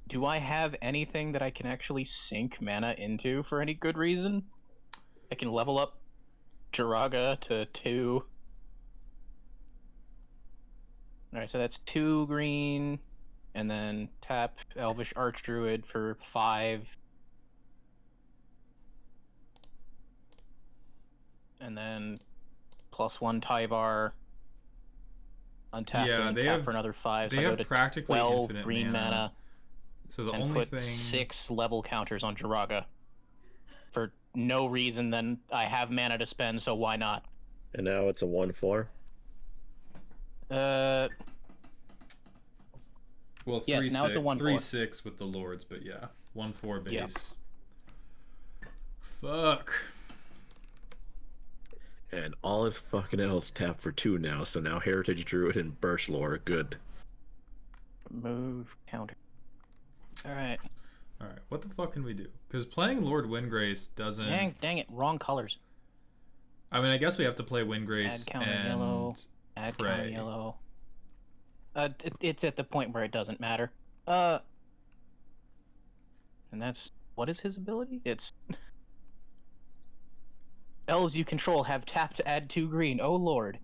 Do I have anything that I can actually sink mana into for any good reason? I can level up Jiraga to 2. Alright, so that's 2 green, and then tap Elvish Archdruid for 5. And then +1 Tyvar. Untap Yeah, and they tap have- for another 5. They So I go have to practically 12 infinite green mana. So the And only put thing 6 level counters on Jiraga. For no reason, then I have mana to spend, so why not? And now it's a 1/4. well, yes, 3 now it's a 1/4. 3/6 with the lords, but yeah, 1/4 base. Yeah. Fuck. And all his fucking elves tap for 2 now, so now Heritage Druid and Burst Lore are good. Move counter. Alright. All right, what the fuck can we do? Because playing Lord Windgrace doesn't. Dang it, wrong colors. I mean, I guess we have to play Windgrace Add counter and yellow. Add counter pray. yellow. It's at the point where it doesn't matter. And that's... What is his ability? It's... Elves you control have tapped to add 2 green. Oh lord.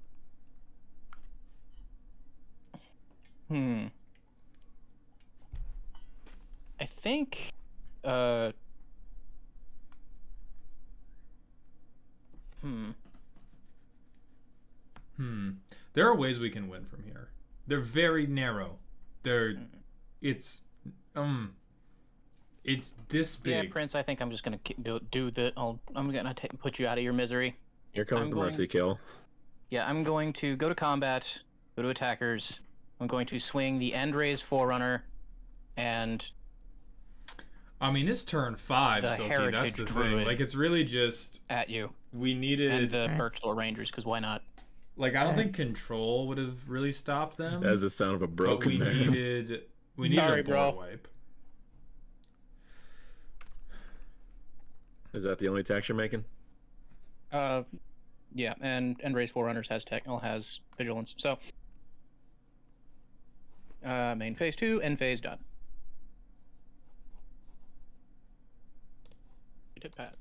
I think... There are ways we can win from here. They're very narrow. It's this Yeah, big. Prince, I think I'm just gonna do the... I'm gonna put you out of your misery. Here comes I'm the going- Mercy Kill. Yeah, I'm going to go to combat, go to attackers. I'm going to swing the End Raise Forerunner, and I mean, it's turn 5, The Silky. Heritage That's the thing. Druid. Like, it's really just at you. we needed. And the Perkstore Rangers, because why not? Like, I don't think control would have really stopped them. As the sound of a but broken we man. needed Sorry, a board bro. wipe. Is that the only attack you're making? Yeah, and End Raise Forerunners has Vigilance, so... main phase 2, end phase done. Hit Pat.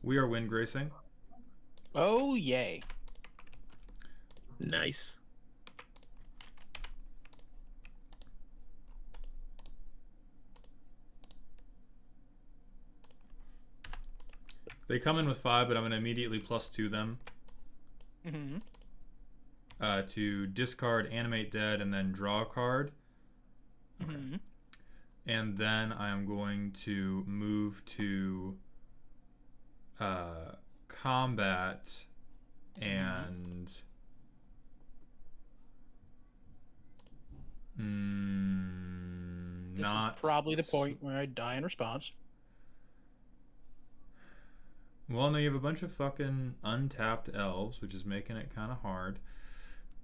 We are wind gracing. Oh, yay. Nice. They come in with 5, but I'm going to immediately +2 them. Mm-hmm. To discard, animate dead, and then draw a card. Okay. Mm-hmm. And then I am going to move to combat and This not is probably the point where I die in response. Well, no, you have a bunch of fucking untapped elves, which is making it kind of hard.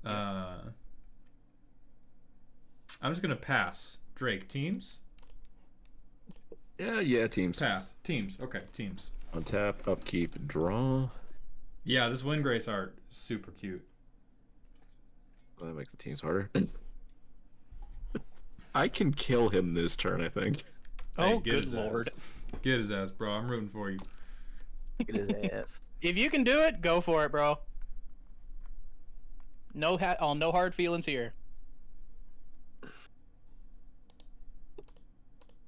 I'm just gonna pass. Drake, teams? Yeah, teams. Pass. Teams. Okay, teams. Untap, upkeep, draw. Yeah, this Windgrace art is super cute. Well, that makes the teams harder. I can kill him this turn, I think. Oh, get good his lord. Ass. Get his ass, bro. I'm rooting for you. Get his ass. If you can do it, go for it, bro. No no hard feelings here.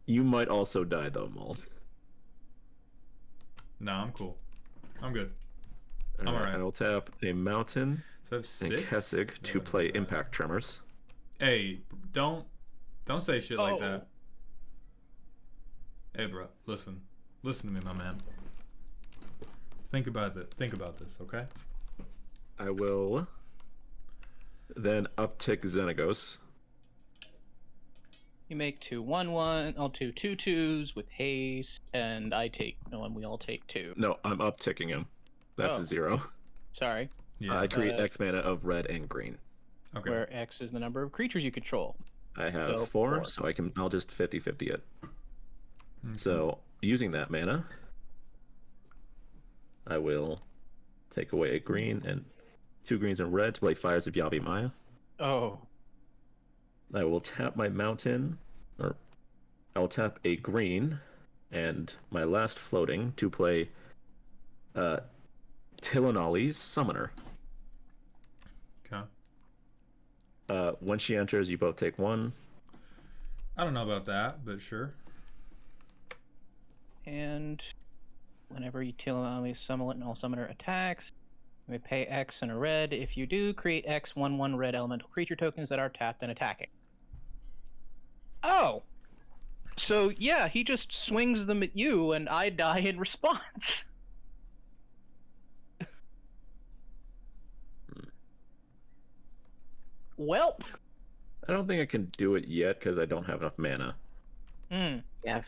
You might also die, though, Malt. Nah, I'm cool. I'm good. I'm Alright. alright. I will tap a mountain So I have 6. and Kessig to play Impact Tremors. Hey, don't say shit like Oh. that. Hey, bro, listen to me, my man. Think about this, okay? I will then uptick Xenagos. You make 2 1/1. I'll do 2 2s with haste, and I take no, and we all take 2. No, I'm upticking him. That's Oh. a 0. Sorry. Yeah. I create X mana of red and green. Okay. Where X is the number of creatures you control. I have So, 4, 4. so I'll just 50-50 it. Okay. So, using that mana, I will take away a green and 2 greens and red to play Fires of Yavi Maya. Oh. I will tap my mountain, or I'll tap a green and my last floating to play Tilinali's Summoner. Okay. When she enters, you both take 1. I don't know about that, but sure. And whenever you summon all summoner attacks, you may pay X and a red. If you do, create X 1/1 red elemental creature tokens that are tapped and attacking. Oh! So, yeah, he just swings them at you, and I die in response. Welp! I don't think I can do it yet because I don't have enough mana. Hmm. Yeah,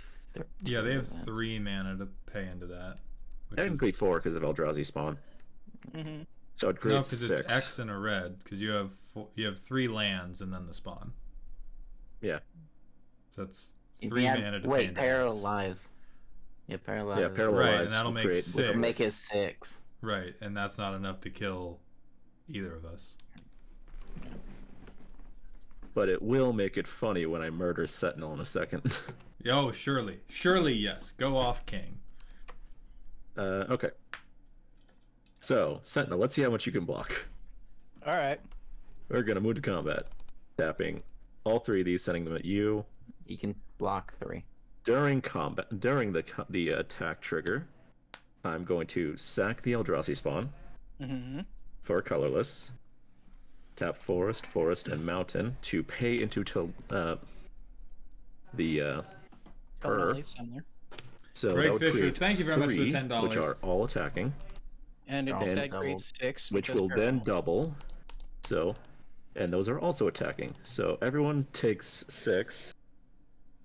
Yeah, they have 3 mana to pay into that. Which Technically 4 because of Eldrazi spawn. Mm-hmm. So I'd no, create because 6. it's X and a red. Because you have 3 lands and then the spawn. Yeah. So that's If 3 you had- mana to pay Wait, into parallel X. lives. Yeah, parallel. Yeah, parallel Right, lives and that'll will make create 6. Will make it 6. Right, and that's not enough to kill either of us. But it will make it funny when I murder Sentinel in a second. Oh, surely. Surely, yes. Go off, King. Okay. So, Sentinel, let's see how much you can block. Alright. We're gonna move to combat. Tapping all 3 of these, sending them at you. You can block 3. During combat, during the attack trigger, I'm going to sack the Eldrazi spawn Mm-hmm. for colorless. Tap forest, and mountain to pay into the her. Similar. So Greg that would Fisher, create thank you very much for the 3, $10. which are all attacking, And And that creates 6. which will then double. So, and those are also attacking. So everyone takes 6.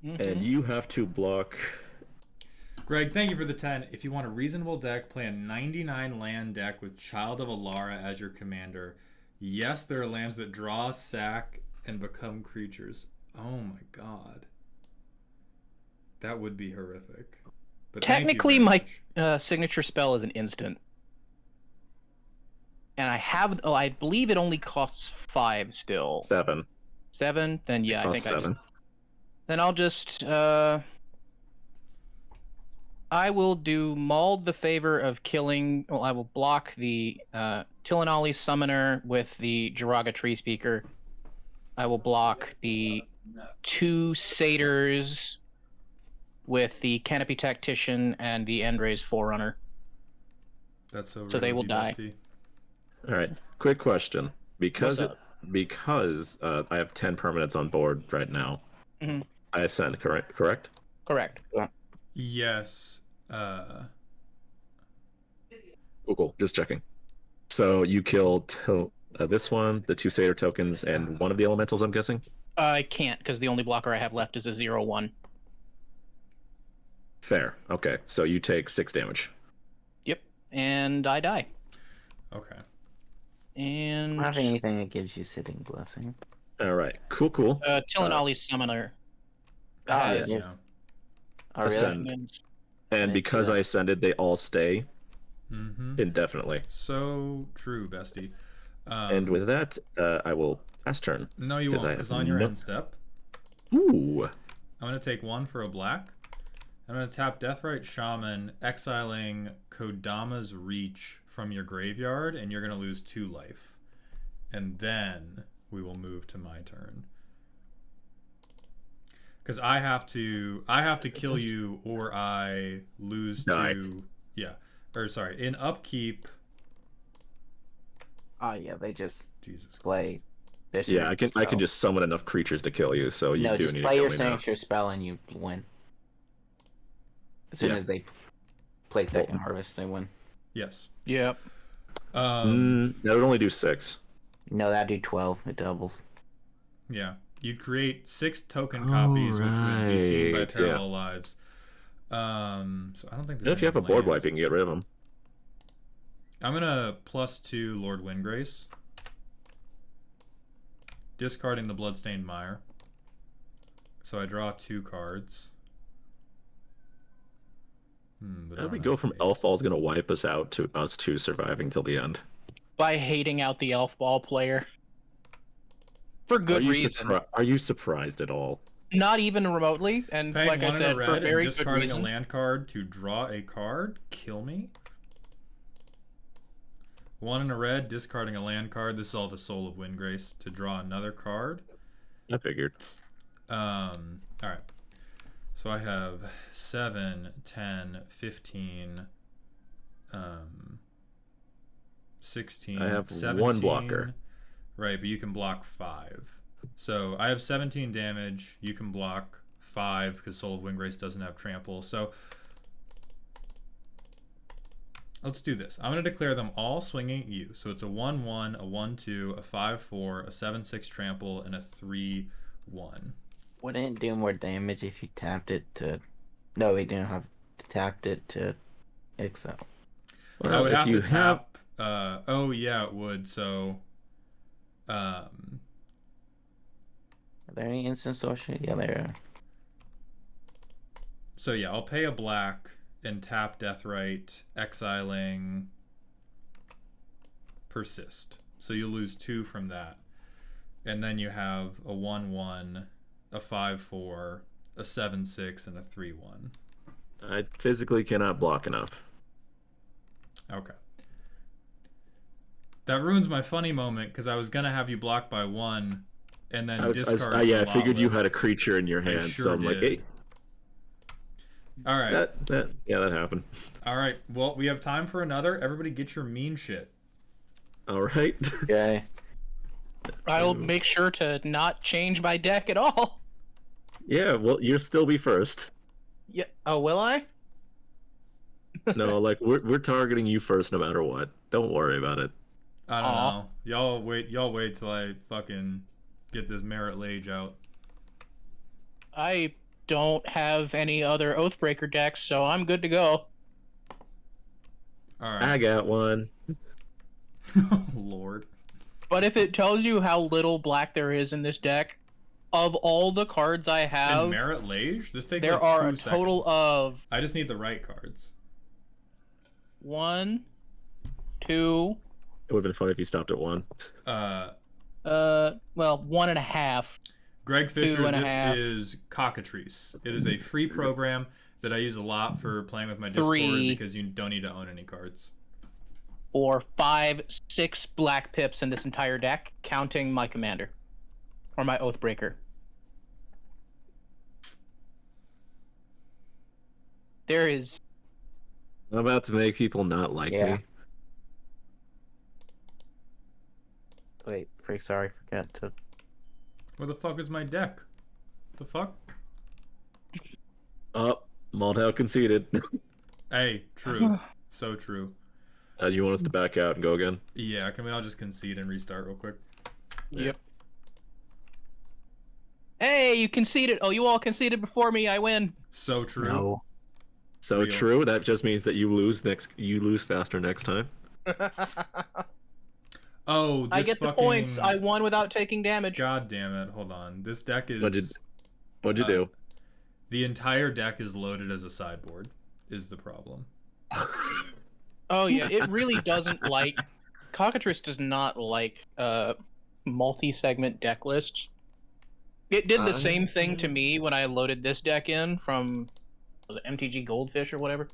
and you have to block. Greg, thank you for the 10. If you want a reasonable deck, play a 99 land deck with Child of Alara as your commander. Yes, there are lands that draw, sack, and become creatures. Oh my god. That would be horrific. But Technically, thank you very my much. signature spell is an instant. And I believe it only costs 5 still. 7. 7? Then yeah, I Costs think 7. Then I'll just, I will do Mauled the favor of killing, well, I will block the Tillinolli Summoner with the Jiraga Tree Speaker. I will block the 2 Satyrs with the Canopy Tactician and the Endray's Forerunner. That's so they will die. Bestie. All right. Quick question. Because What's I have 10 permanents on board right now. Mhm. I ascend, correct? Correct. Yes. Cool. Just checking. So you killed this one, the 2 Satyr tokens, and one of the elementals, I'm guessing? I can't, because the only blocker I have left is a 0/1. Fair. Okay. So you take 6 damage. Yep. And I die. Okay. And Not anything that gives you Sitting Blessing. All right. Cool. Tillinolli's Summoner. Ah, has- yes. Yeah. Oh, really? Ascend. and- And Thanks, because yeah. I ascended, they all stay Mm-hmm. indefinitely. So true, bestie. And with that, I will pass turn. No, you 'cause won't, I because have on your no- end step, Ooh. I'm going to take 1 for a black. I'm going to tap Deathrite Shaman, exiling Kodama's Reach from your graveyard, and you're going to lose 2 life. And then we will move to my turn. Because I have to kill you, or I lose Die. to, yeah, or sorry, in upkeep. Oh, yeah, they just Jesus play this. Yeah, I can just summon enough creatures to kill you, so you No, do just need play to your kill me now. signature spell and you win. As soon Yeah. as they play Second Harvest, they win. Yes. Yep. That would only do 6. No, that'd do 12. It doubles. Yeah. You'd create 6 token copies, which would be seen by Right, parallel lives. So I don't think And there's if you have a any board lands. wipe, you can get rid of them. I'm gonna +2 Lord Windgrace. Discarding the Bloodstained Mire. So I draw 2 cards. But I How do we don't go have from face. Elfball's gonna wipe us out to us 2 surviving till the end? By hating out the elf ball player. For good reason. Are you surprised at all? Not even remotely. And Paying like 1 I in a said, for red and very good discarding a reason. land card to draw a card? Kill me? 1 in a red, discarding a land card. This is all the Soul of Windgrace to draw another card. I figured. Alright. So I have 7, 10, 15, 16, I have 17. 1 blocker. Right, but you can block 5. So I have 17 damage. You can block 5 because Soul of Windgrace doesn't have trample. So let's do this. I'm going to declare them all swinging at you. So it's a 1-1, a 1-2, a 5-4, a 7-6 trample, and a 3-1. Wouldn't it do more damage if you tapped it to... No, we didn't have to tapped it to exile. I would if have you to have tap. Oh yeah, it would. So, Are there any instant sorcery? Yeah, there are. so yeah, I'll pay a black and tap Deathrite, exiling Persist. So you lose 2 from that, and then you have a 1-1, a 5-4, a 7-6, and a 3-1. I physically cannot block enough. Okay. That ruins my funny moment because I was gonna have you block by 1, and then discard. I figured you had a creature in your I hand, sure so I'm like, did. hey, All right. that happened. All right. Well, we have time for another. Everybody, get your mean shit. All right. Okay. I'll make sure to not change my deck at all. Yeah, well, you'll still be first. Yeah. Oh, will I? No, like we're targeting you first, no matter what. Don't worry about it. I don't Aw. know. Y'all wait till I fucking get this Merit Lage out. I don't have any other Oathbreaker decks, so I'm good to go. All I right. got one. Oh, Lord. But if it tells you how little black there is in this deck, of all the cards I And have, Merit Lage? This takes there like are 2 a total seconds. of I just need the right cards. 1, 2, It would have been funny if you stopped at 1. Well, 1.5. Greg Fisher, 2.5. this is Cockatrice. It is a free program that I use a lot for playing with my Discord 3, because you don't need to own any cards. 4, 5, 6 black pips in this entire deck, counting my commander. Or my Oathbreaker. There is... I'm about to make people not like Yeah. me. Wait, freak, sorry, forgot to. Where the fuck is my deck? The fuck? Oh, Maldhow conceded. Hey, true. So true. You want us to back out and go again? Yeah, can we all just concede and restart real quick? Yep. Hey, you conceded. Oh, you all conceded before me. I win. So true. No. So Real. true. That just means that you lose faster next time. Oh, this I get the fucking... points. I won without taking damage. God damn it. Hold on. This deck is... What'd you do? The entire deck is loaded as a sideboard, is the problem. Oh yeah, it really doesn't like. Cockatrice does not like multi-segment deck lists. It did the same thing to me when I loaded this deck in from was it MTG Goldfish or whatever.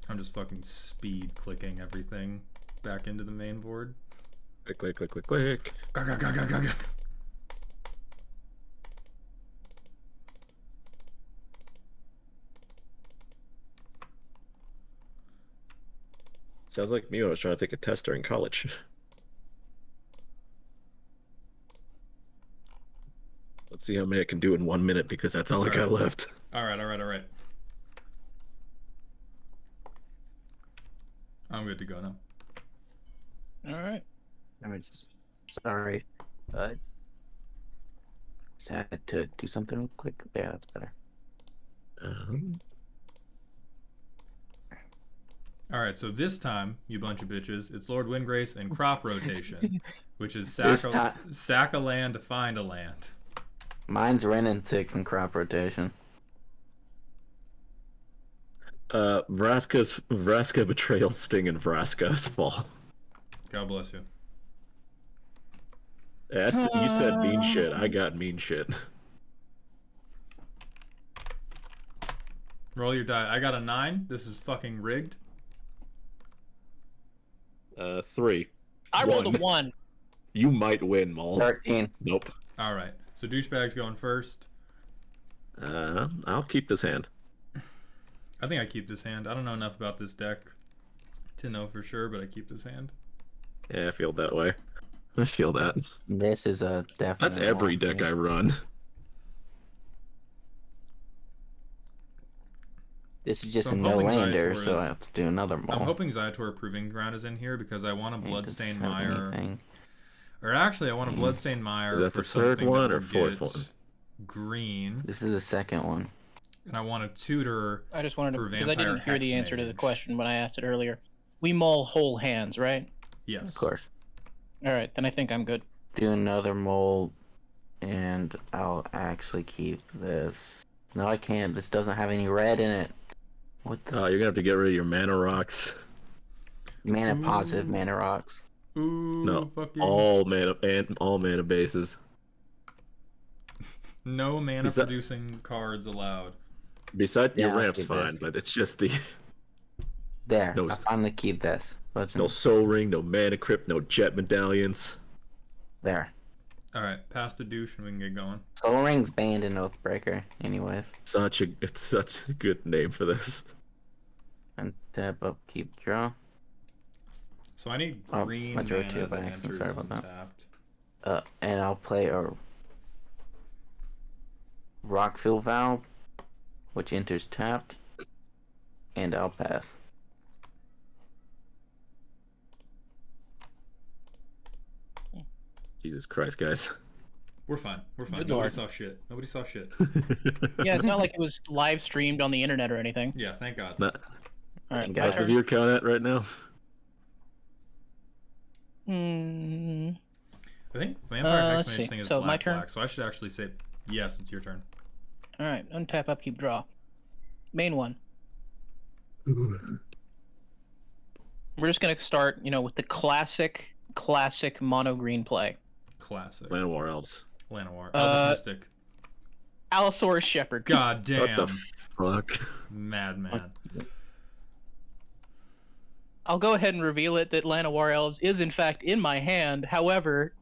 I'm just fucking speed clicking everything back into the main board. Click, click, click, click, click. Sounds like me when I was trying to take a test during college. Let's see how many I can do in 1 minute because that's all I got left. Alright. I'm good to go now. Alright. Let me just. Sorry. Just had to do something real quick. Yeah, that's better. Alright, so this time, you bunch of bitches, it's Lord Windgrace and crop rotation, which is This sack a land to find a land. Mine's Ren and 6 and crop rotation. Vraska betrayal sting and Vraska's fall. God bless you. You said mean shit. I got mean shit. Roll your die. I got a 9. This is fucking rigged. 3. I rolled a 1. You might win, Maul. 13. Nope. Alright, so douchebag's going first. I'll keep this hand. I think I keep this hand. I don't know enough about this deck to know for sure, but I keep this hand. Yeah, I feel that way. I feel that. This is a definite. That's every one for deck me. I run. This is just So a I'm no hoping lander, Zaitor so is- I have to do another I'm more. hoping Zaitor Proving Ground is in here because I want a Bloodstained Mire. Anything. Or actually, I want a Bloodstained Mire Is that for the third something one that or will fourth get one? green. This is the second one. And I want a tutor. I just wanted to, For because I didn't Vampire hear the answer to the Hexmage. question when I asked it earlier. We mull whole hands, right? Yes. Of course. Alright, then I think I'm good. Do another mold, and I'll actually keep this. No, I can't. This doesn't have any red in it. What the? You're gonna have to get rid of your mana rocks. Mana positive Ooh. mana rocks. Ooh, No, fucking. all mana bases. No mana Is that- producing cards allowed. Besides your Yeah, I'll ramp's keep fine, this. but it's just the There, No, I finally keep this. no soul ring, no mana crypt, no jet medallions. There. Alright, pass the douche and we can get going. Soul Ring's banned in Oathbreaker, anyways. It's such a good name for this. And tap up, keep draw. So I need Oh, green I drew mana two by that accident, enters sorry about that. untapped. And I'll play a Rockfill Valve, which enters tapped, and I'll pass. Jesus Christ, guys. We're fine. We're fine. Good Nobody lord. saw shit. Nobody saw shit. Yeah, it's not like it was live streamed on the internet or anything. Yeah, thank God. Not, All right, Thank my God. how's the turn. viewer count at right now? Hmm. I think Vampire let's Hexmage see. thing is So, my black, turn? black, so I should actually say, yes, it's your turn. All right, untap, upkeep, draw. Main one. We're just gonna start, with the classic mono green play. Classic. Llanowar Elves. Llanowar. Uh, Elvis Mystic. Allosaurus Shepherd. God damn. What the fuck? Madman. I'll go ahead and reveal it that Llanowar Elves is in fact in my hand. However,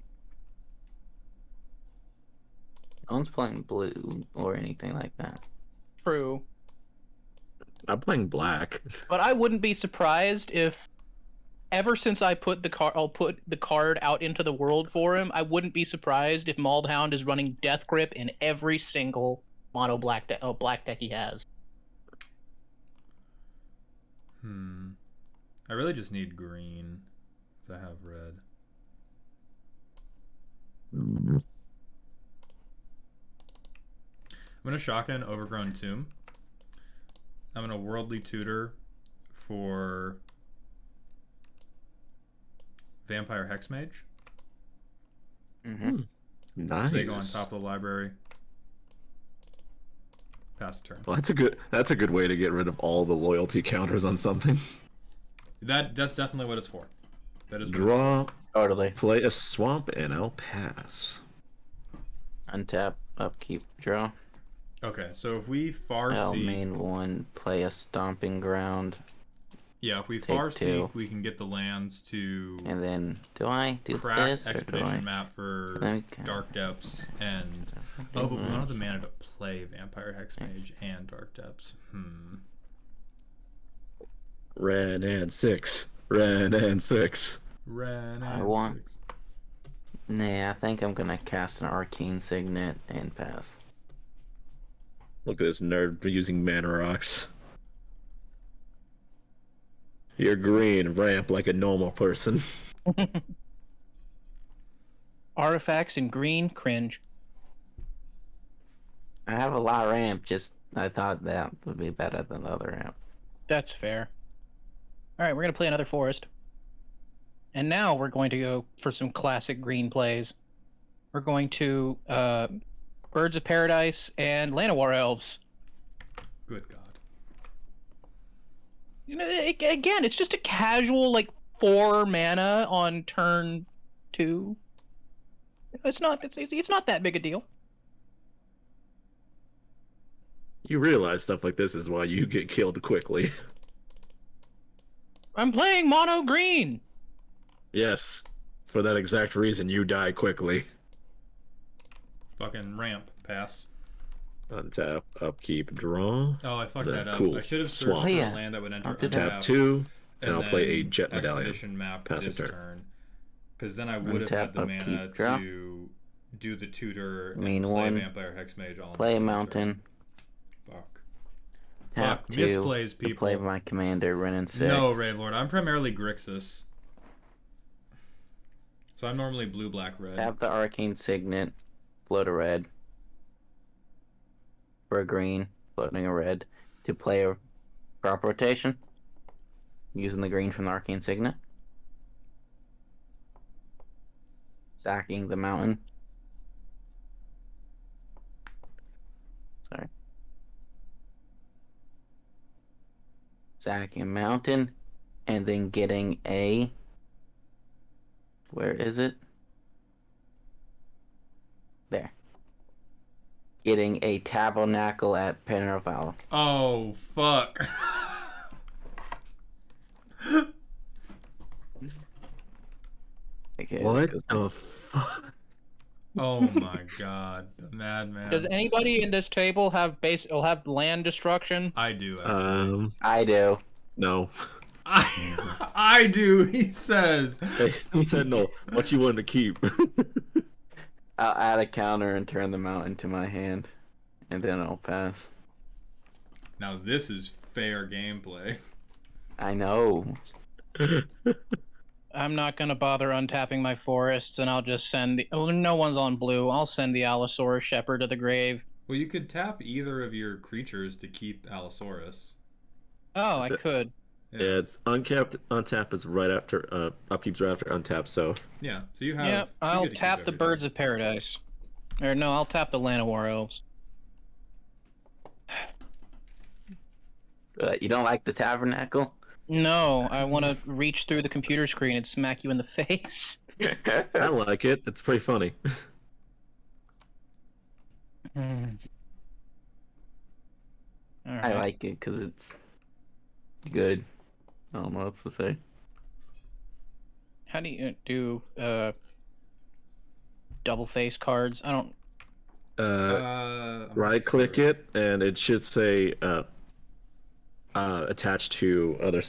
No one's playing blue or anything like that. true. I'm playing black. But I wouldn't be surprised if, ever since I put I'll put the card out into the world for him, I wouldn't be surprised if Maldhound is running Death Grip in every single mono black deck he has. I really just need green. 'Cause I have red. I'm gonna shotgun Overgrown Tomb. I'm gonna Worldly Tutor for Vampire Hexmage. Mm-hmm. Nice. They go on top of the library. Pass the turn. Well, that's a good way to get rid of all the loyalty counters on something. That's definitely what it's for. That is what Draw, Totally. play a swamp, and I'll pass. Untap, upkeep, draw. Okay, so if we far I'll seek, main one, play a stomping ground, yeah, if we take far two. seek, we can get the lands to and then do I do crack this or do Expedition I? map for Okay. Dark Depths and oh, but we don't have the mana to play Vampire Hexmage and Dark Depths. Red and 6. Red and 6. Red I and want- 6. Nah, I think I'm gonna cast an arcane signet and pass. Look at this nerd using mana rocks. You're green, ramp like a normal person. Artifacts in green, cringe. I have a lot of ramp, just I thought that would be better than the other ramp. That's fair. All right, we're gonna play another forest. And now we're going to go for some classic green plays. We're going to Birds of Paradise and Llanowar Elves. Good God. Again, it's just a casual 4 mana on turn 2. It's not that big a deal. You realize stuff like this is why you get killed quickly. I'm playing mono green. Yes. For that exact reason, you die quickly. Fucking ramp. Pass. Untap, upkeep, draw. Oh, I fucked The that up. cool I should have searched swamp. for Oh, yeah. a land that would enter I'll do untap, that. Tap 2, and I'll play a then jet medallion. Expedition map Pass a this turn. turn. Because then I would have Untap, had the mana upkeep, draw. to do the tutor and Main play one. Vampire Hexmage all in Play the a same mountain. turn. Fuck. Tap Fuck, 2. misplays, to people. Play my commander, Ren and 6. No, Ravelord. I'm primarily Grixis. So I'm normally blue, black, red. Have the arcane signet, float a red. For a green, floating a red. To play a crop rotation. Using the green from the arcane signet. Sacking the mountain. Sorry. Sacking mountain. And then getting a... Where is it? There. Getting a tabernacle at Penrith. Oh, fuck. Okay, What this goes- the fuck? Oh my god. The madman. Does anybody in this table have land destruction? I do, actually. I do. No. I do, he says. He said no. What you want to keep? I'll add a counter and turn them out into my hand. and then I'll pass. Now this is fair gameplay. I know. I'm not gonna bother untapping my forests, and I'll just send the. Oh, no one's on blue. I'll send the Allosaurus Shepherd to the grave. Well, you could tap either of your creatures to keep Allosaurus. Oh, That's I it. could. Yeah, it's uncapped. Untap is right after. Upkeep's right after untap. So Yeah, so you have. Yeah, you I'll get to keep tap the everything. Birds of Paradise. Or no, I'll tap the Llanowar Elves. You don't like the tabernacle? No, I want to reach through the computer screen and smack you in the face. I like it. It's pretty funny. Hmm. I Alright. like it because it's good. I don't know what else to say. How do you do double face cards? I don't. I'm not Right click sure. it, and it should say attached to other.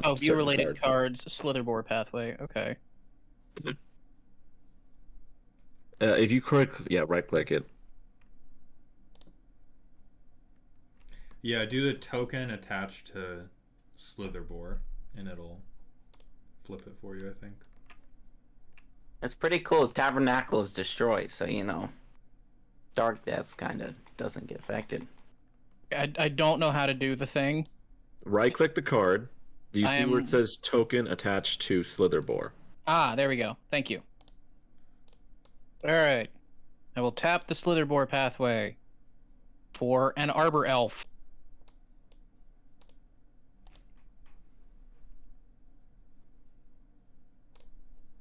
Oh, view certain related card. cards, Slitherbore pathway. Okay. If you right click it. Yeah, do the token attached to Slitherbore, and it'll flip it for you, I think. It's pretty cool. His tabernacle is destroyed, so Dark Death kind of doesn't get affected. I don't know how to do the thing. Right click the card. Do you I see where am- it says token attached to Slitherbore? Ah, there we go. Thank you. Alright. I will tap the Slitherbore pathway for an Arbor Elf.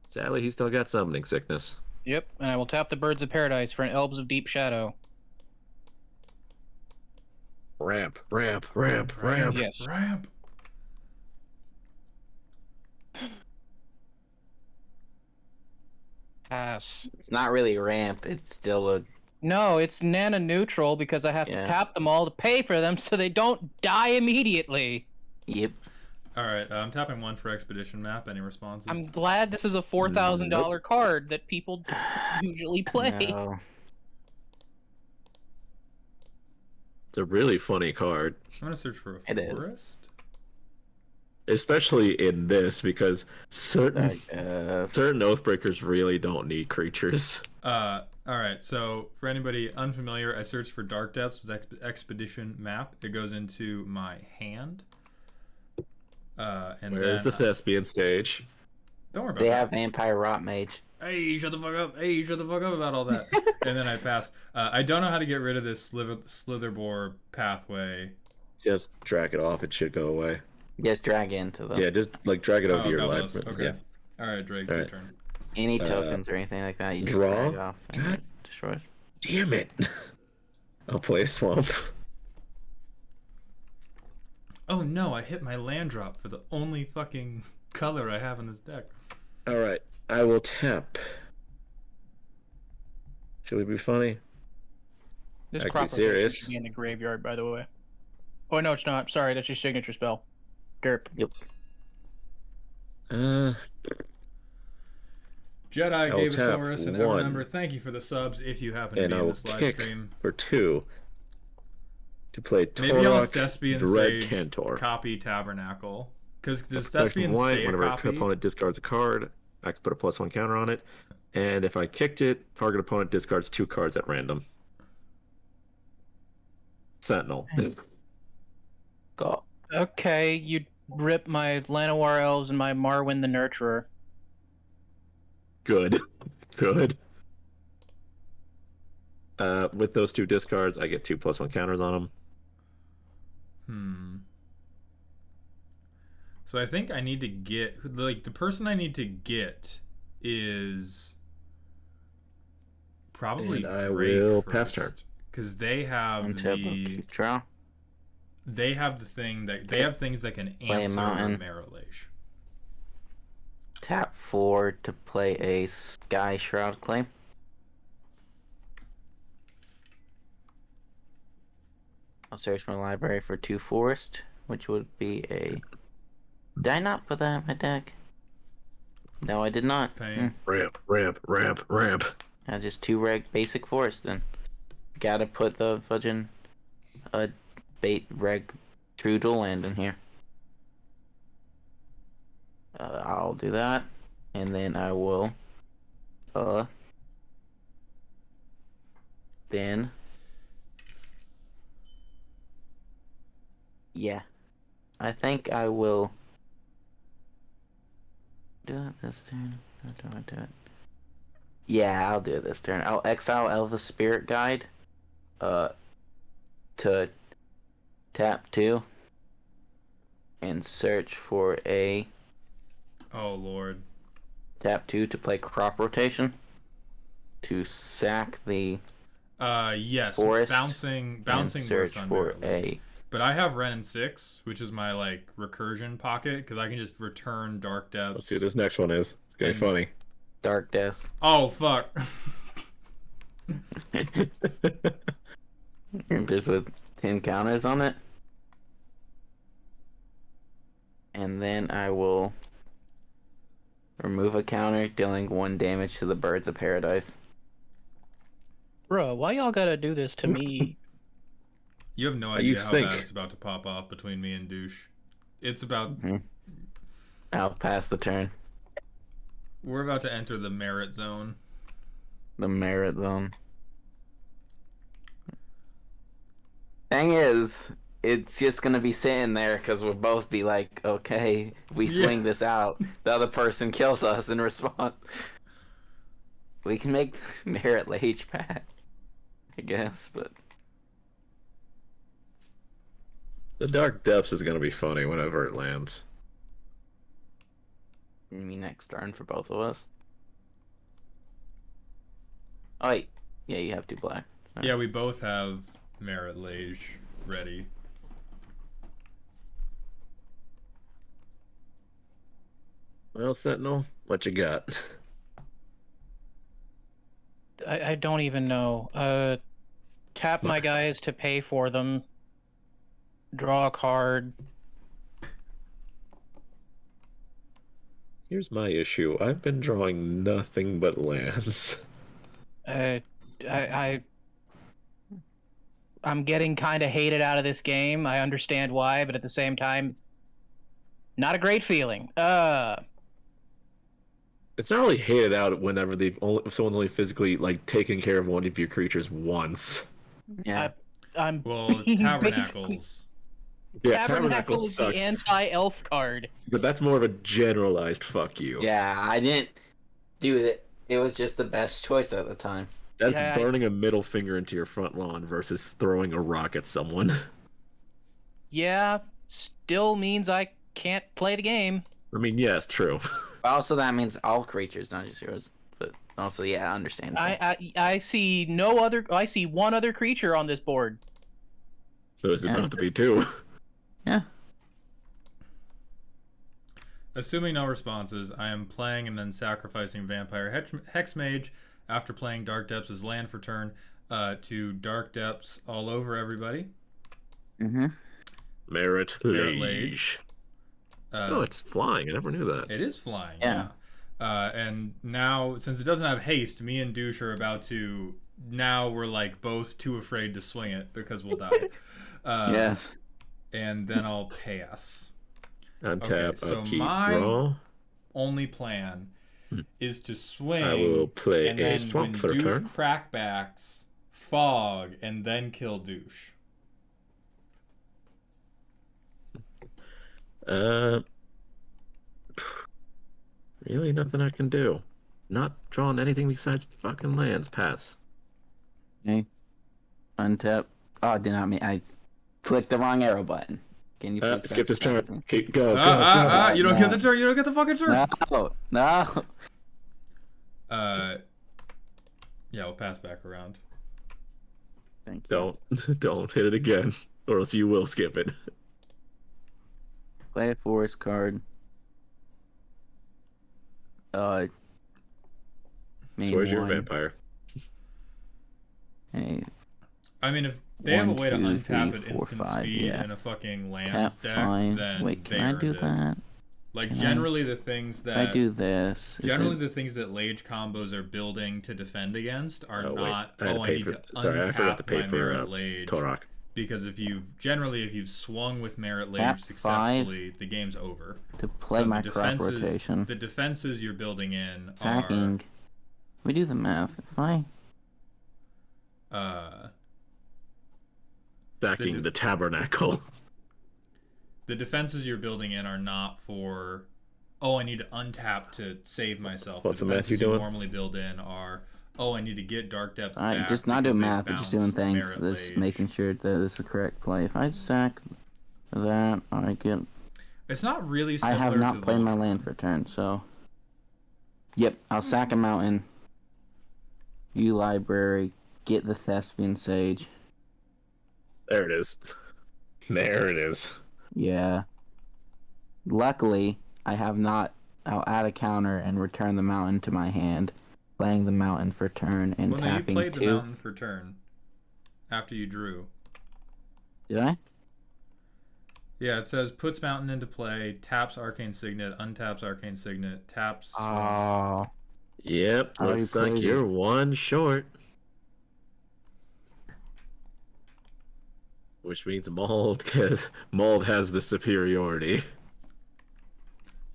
Sadly, he's still got summoning sickness. Yep, and I will tap the Birds of Paradise for an Elves of Deep Shadow. Ramp, ramp, ramp, ramp. Yes. Ramp. Pass. It's not really ramp. It's still a. No, it's nano neutral because I have to Yeah. tap them all to pay for them so they don't die immediately. Yep. All right, I'm tapping one for Expedition Map. Any responses? I'm glad this is a $4,000 card that people usually play. No. It's a really funny card, I'm gonna search for a It is. forest. especially in this because certain Uh, certain Oathbreakers really don't need creatures. All right. So for anybody unfamiliar, I searched for Dark Depths with Expedition Map. It goes into my hand. And Where's then, the thespian stage? don't worry about they that. have Vampire Rot Mage. Hey, shut the fuck up. Hey, shut the fuck up about all that. And then I pass. I don't know how to get rid of this Slitherbore pathway. Just drag it off; it should go away. Just drag into them. Yeah, just like drag it over Oh, your got life. those. Okay. Yeah. All right, Drake, All your right. turn. Any tokens or anything like that, you just draw? drag off and God. it destroys. Damn it! I'll play a swamp. Oh no, I hit my land drop for the only fucking color I have in this deck. All right, I will tap. Should we be funny? This Actually, crop serious. should be in the graveyard, by the way. Oh no, it's not. Sorry, that's your signature spell. Derp. Jedi I'll gave tap Saurus and one. Evermember, thank you for the subs if you happen to And be I in will this live kick stream. for 2 to play Maybe on Torok, Thespian Dread Sage, Cantor. copy Tabernacle. Because does Effect Thespian white, stay a whenever copy? an opponent discards a card, I can put a +1 counter on it. And if I kicked it, target opponent discards 2 cards at random. Sentinel. Go. Okay, you rip my Llanowar Elves and my Marwyn the Nurturer. Good. Good. With those 2 discards, I get 2 +1 counters on them. So I think I need to get, like, the person I need to get is probably And I Drake will pass turn. because they have Untap the and keep draw. they have the thing that they have things that can Play a answer mountain. Marrowlage. Tap 4 to play a Sky Shroud Claim. I'll search my library for 2 forest, which would be a. Did I not put that in my deck? No, I did not. Pain. Ramp, ramp, ramp, ramp. Just 2 reg basic forest then. gotta put the fudging bait reg trudel land in here. I'll do that, and then I will then yeah, I think I will do it this turn. How do I do it? Yeah, I'll do it this turn. I'll exile Elvis Spirit Guide to tap 2 and search for a Oh lord. tap 2 to play crop rotation to sack the Yes. forest Bouncing and works search on for Merit Lage. But I have Ren and 6, which is my like recursion pocket, because I can just return Dark Depths. Let's see what this next one is. It's gonna be funny. Dark Death. Oh fuck. Just with 10 counters on it. And then I will remove a counter, dealing 1 damage to the Birds of Paradise. Bro, why y'all gotta do this to me? You have no What do you idea how think? bad it's about to pop off between me and Douche. It's about I'll pass the turn. we're about to enter the merit zone. The merit zone. Thing is, it's just gonna be sitting there because we'll both be like, okay, if we swing this out, the other person kills us in response. We can make Merit Lage back, I guess, but The Dark Depths is gonna be funny whenever it lands. you mean next turn for both of us? Oh wait, yeah, you have 2 black. Sorry. Yeah, we both have Merit Lage ready. Well, Sentinel, what you got? I don't even know. Tap my guys to pay for them. Draw a card. Here's my issue. I've been drawing nothing but lands. I'm getting kind of hated out of this game. I understand why, but at the same time, not a great feeling. It's not really hated out whenever someone's only physically like taking care of one of your creatures once. Yeah. I'm Well, being Tabernacles. Yeah, Tabernacle Tabernacle is the sucks, anti-elf card. but that's more of a generalized fuck you. Yeah, I didn't do it. It was just the best choice at the time. That's Yeah, burning a middle finger into your front lawn versus throwing a rock at someone. Yeah, still means I can't play the game. I mean, yes, true. Also, that means all creatures, not just yours. But also, yeah, I understand. I see no other. I see one other creature on this board. There's Yeah. about to be 2. Yeah. Assuming no responses, I am playing and then sacrificing Vampire Hexmage after playing Dark Depths as land for turn to Dark Depths all over everybody. Mm-hmm. Merit Merit Lage. Lage. Oh, it's flying. I never knew that. It is flying, Yeah. yeah. And now, since it doesn't have haste, me and Douche are about to... Now we're like both too afraid to swing it because we'll die. Yes. And then I'll pass. Untap, Okay, so upkeep, my draw. only plan is to swing. I will play and a then swamp when for the Douche turn. crackbacks, fog, and then kill Douche. Really nothing I can do. Not drawing anything besides fucking lands. Pass. Okay. Untap. Oh, I did not mean. I clicked the wrong arrow button. Can you please Skip this turn. specify? Keep, go, You don't no. get the turn. You don't get the fucking turn. No. Yeah, we'll pass back around. Thank you. Don't hit it again, or else you will skip it. Play a forest card. So where's your vampire? Hey, I mean, if they have a 1, way to 2, untap 3, at 4, instant 5, speed yeah. in a fucking tap lands deck, 5. then Wait, they can I earned do it. that? Like Can generally the things If I that do this, is generally it- the things that Lage combos are building to defend against are Oh, wait. not. I had to I pay need for. to Sorry, I forgot to untap pay my for Merit Lage. Torok. Because if you've swung with Merit Lage Tap successfully, the game's over. to play So my the crop defenses, rotation, the defenses you're building in sacking. We do the math. If I are Stacking the tabernacle. the defenses you're building in are not for. Oh, I need to untap to save myself. What's the defenses math you doing? normally build in are. Oh, I need to get Dark Depths I back. just not because doing they math, but just doing bounced things. Merit This Lage. making sure that this is the correct play. If I sack that, I get. It's not really. I have similar not to played my Voltron. land for turn, so. Yep, I'll sack a mountain. U library, get the Thespian Sage. There it is. There it is. Yeah. Luckily, I have not. I'll add a counter and return the mountain to my hand, playing the mountain for turn and Well, no, you tapping played the 2. mountain for turn. After you drew. Did I? Yeah, it says puts mountain into play, taps Arcane Signet, untaps Arcane Signet, taps. Oh. Yep. I already Looks like played you're it. one short. Which means Mold, because Mold has the superiority.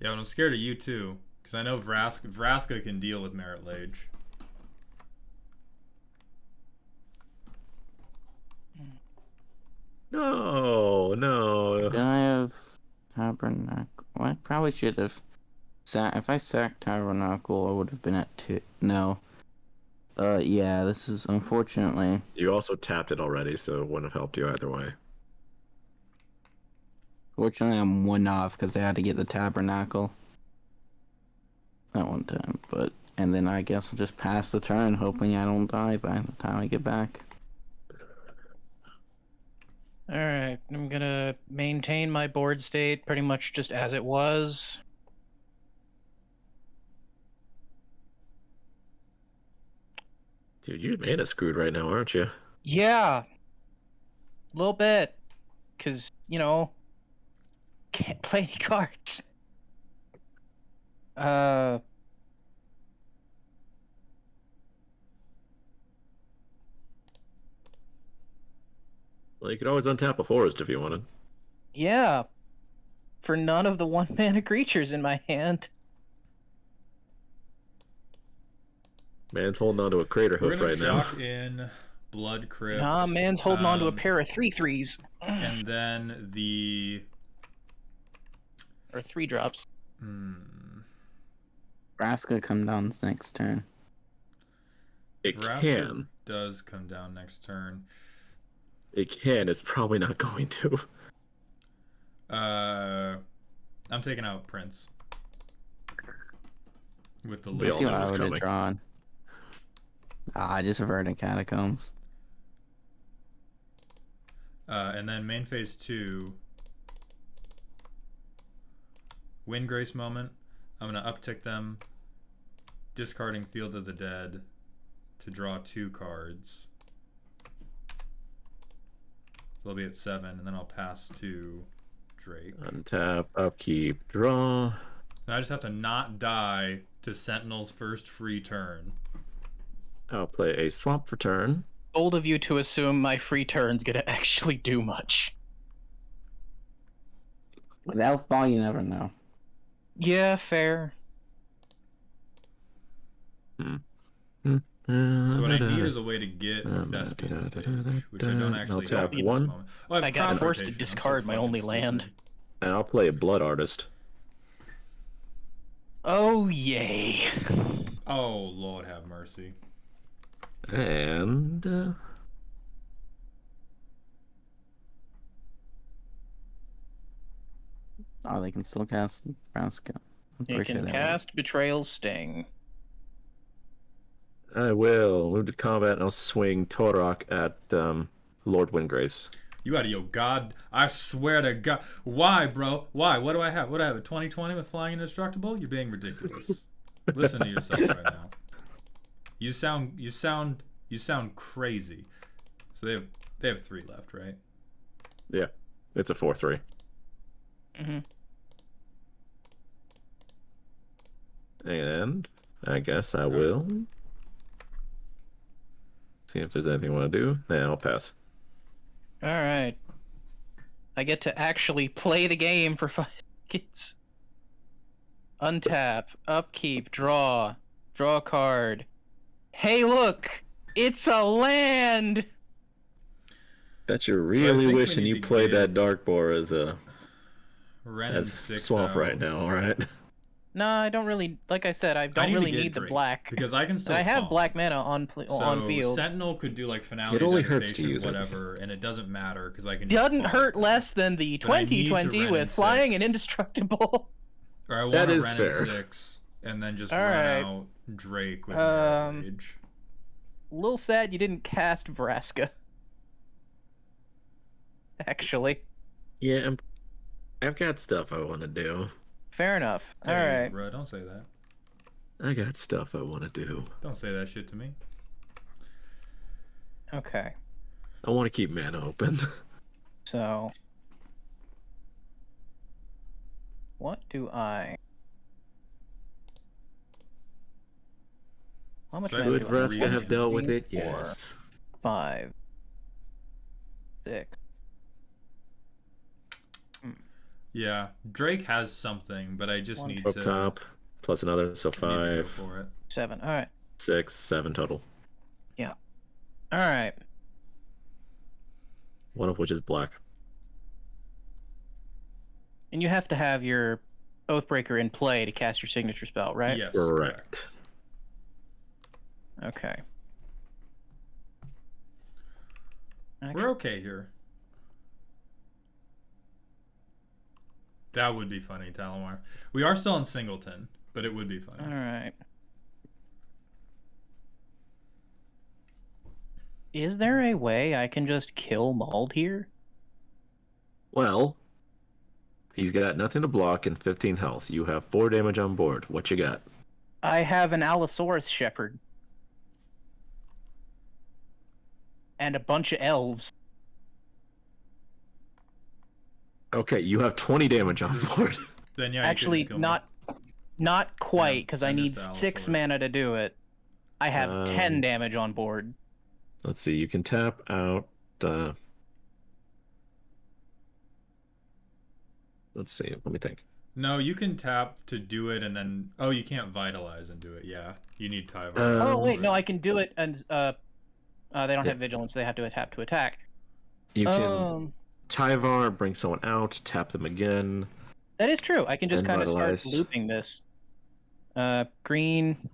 Yeah, but I'm scared of you too, because I know Vraska can deal with Merit Lage. No, no. Did I have Tabernacle? Well, I probably should have. If I sacked Tabernacle, I would have been at 2. No. Yeah, this is unfortunately. You also tapped it already, so it wouldn't have helped you either way. Fortunately, I'm 1 off because I had to get the Tabernacle. That one time, but. And then I guess I'll just pass the turn, hoping I don't die by the time I get back. Alright, I'm gonna maintain my board state pretty much just as it was. Dude, you're mana screwed right now, aren't you? Yeah. A little bit. Because, can't play any cards. Well, you could always untap a forest if you wanted. Yeah. For none of the 1-mana creatures in my hand. Man's holding on to a crater We're hoof gonna right now. shock in Blood Crypt. Nah, man's holding on to a um, pair of 3/3s. And then the. Or 3-drops. Vraska come down next turn. It Vraska can. does come down next turn. It can. It's probably not going to. I'm taking out Prince. With the We Let's all see know what I what's would have coming. drawn. I just averted Catacombs. And then main phase 2. Wind Grace moment. I'm going to uptick them. Discarding Field of the Dead to draw 2 cards. So they'll be at 7, and then I'll pass to Drake. Untap, upkeep, draw. Now I just have to not die to Sentinel's first free turn. I'll play a swamp for turn. Bold of you to assume my free turn's gonna actually do much. With Elf Ball, you never know. Yeah, fair. So what I need is a way to get Thespian Stage, which I don't actually I'll have tap at one. this moment. Oh, I, have I got Crop forced to Rotation. I'm so discard my fucking only stupid. land. And I'll play a Blood Artist. Oh, yay. Oh, Lord have mercy. And Oh, they can still cast Vraska. I'm You pretty sure can they cast Betrayal's Sting. I will move to combat and I'll swing Torok at Lord Windgrace. You out of your god. I swear to God. Why, bro? Why? What do I have? What do I have? A 2020 with Flying Indestructible? You're being ridiculous. Listen to yourself right now. You sound crazy. So they have 3 left, right? Yeah, it's a 4/3. Mm-hmm. And I guess I will. See if there's anything I want to do. Nah, I'll pass. All right. I get to actually play the game for 5 seconds. Untap, upkeep, draw a card. Hey, look! It's a land! Bet you're I really think we wishing need you to played get that Dark Boar as Ren and as six swamp out. right now, right? No, I don't really. Like I said, I don't need to really get need the Drake, black. because I can still. And I have farm. black mana on So field. Sentinel could do like finale It only hurts to devastation, use it. whatever, and it doesn't matter because I can. Doesn't farm. hurt less than the But I need to 2020 Ren with and flying 6. and indestructible. Or I want That to is Ren fair. and 6, and then just All run right. out Drake with Rage. A little sad you didn't cast Vraska. Actually, Yeah, I've got stuff I want to do. fair enough. All Hey, right. bro, don't say that. I got stuff I want to do. Don't say that shit to me. Okay. I want to keep mana open. So, what do I? How much So I mana Would do I have? Vraska have dealt with 1, it? 3, 4, Yes. 5, 6. Yeah, Drake has something, but I just One. need Up to. top, plus another, so I need to go 5, for it. 7. All right. 6, 7 total. All right. One of which is black. And you have to have your Oathbreaker in play to cast your signature spell, right? Yes, Correct. Okay. We're okay here. That would be funny, Talamar. We are still in Singleton, but it would be funny. All right. Is there a way I can just kill Mauld here? Well, he's got nothing to block and 15 health. You have 4 damage on board. What you got? I have an Allosaurus Shepherd. And a bunch of elves. Okay, you have 20 damage on board. Then yeah, you could Actually, just kill me. not quite, because I and need it's the 6 Allosaurus. mana to do it. I have 10 damage on board. Let's see, you can tap out. Let's see, let me think. No, you can tap to do it, and then you can't vitalize and do it. Yeah, you need Tyvar. Oh wait, no, I can do it, and they don't Yeah. have vigilance; they have to tap to attack. You can Tyvar, bring someone out, tap them again. That is true. I can just And kind of start vitalize. looping this. Green,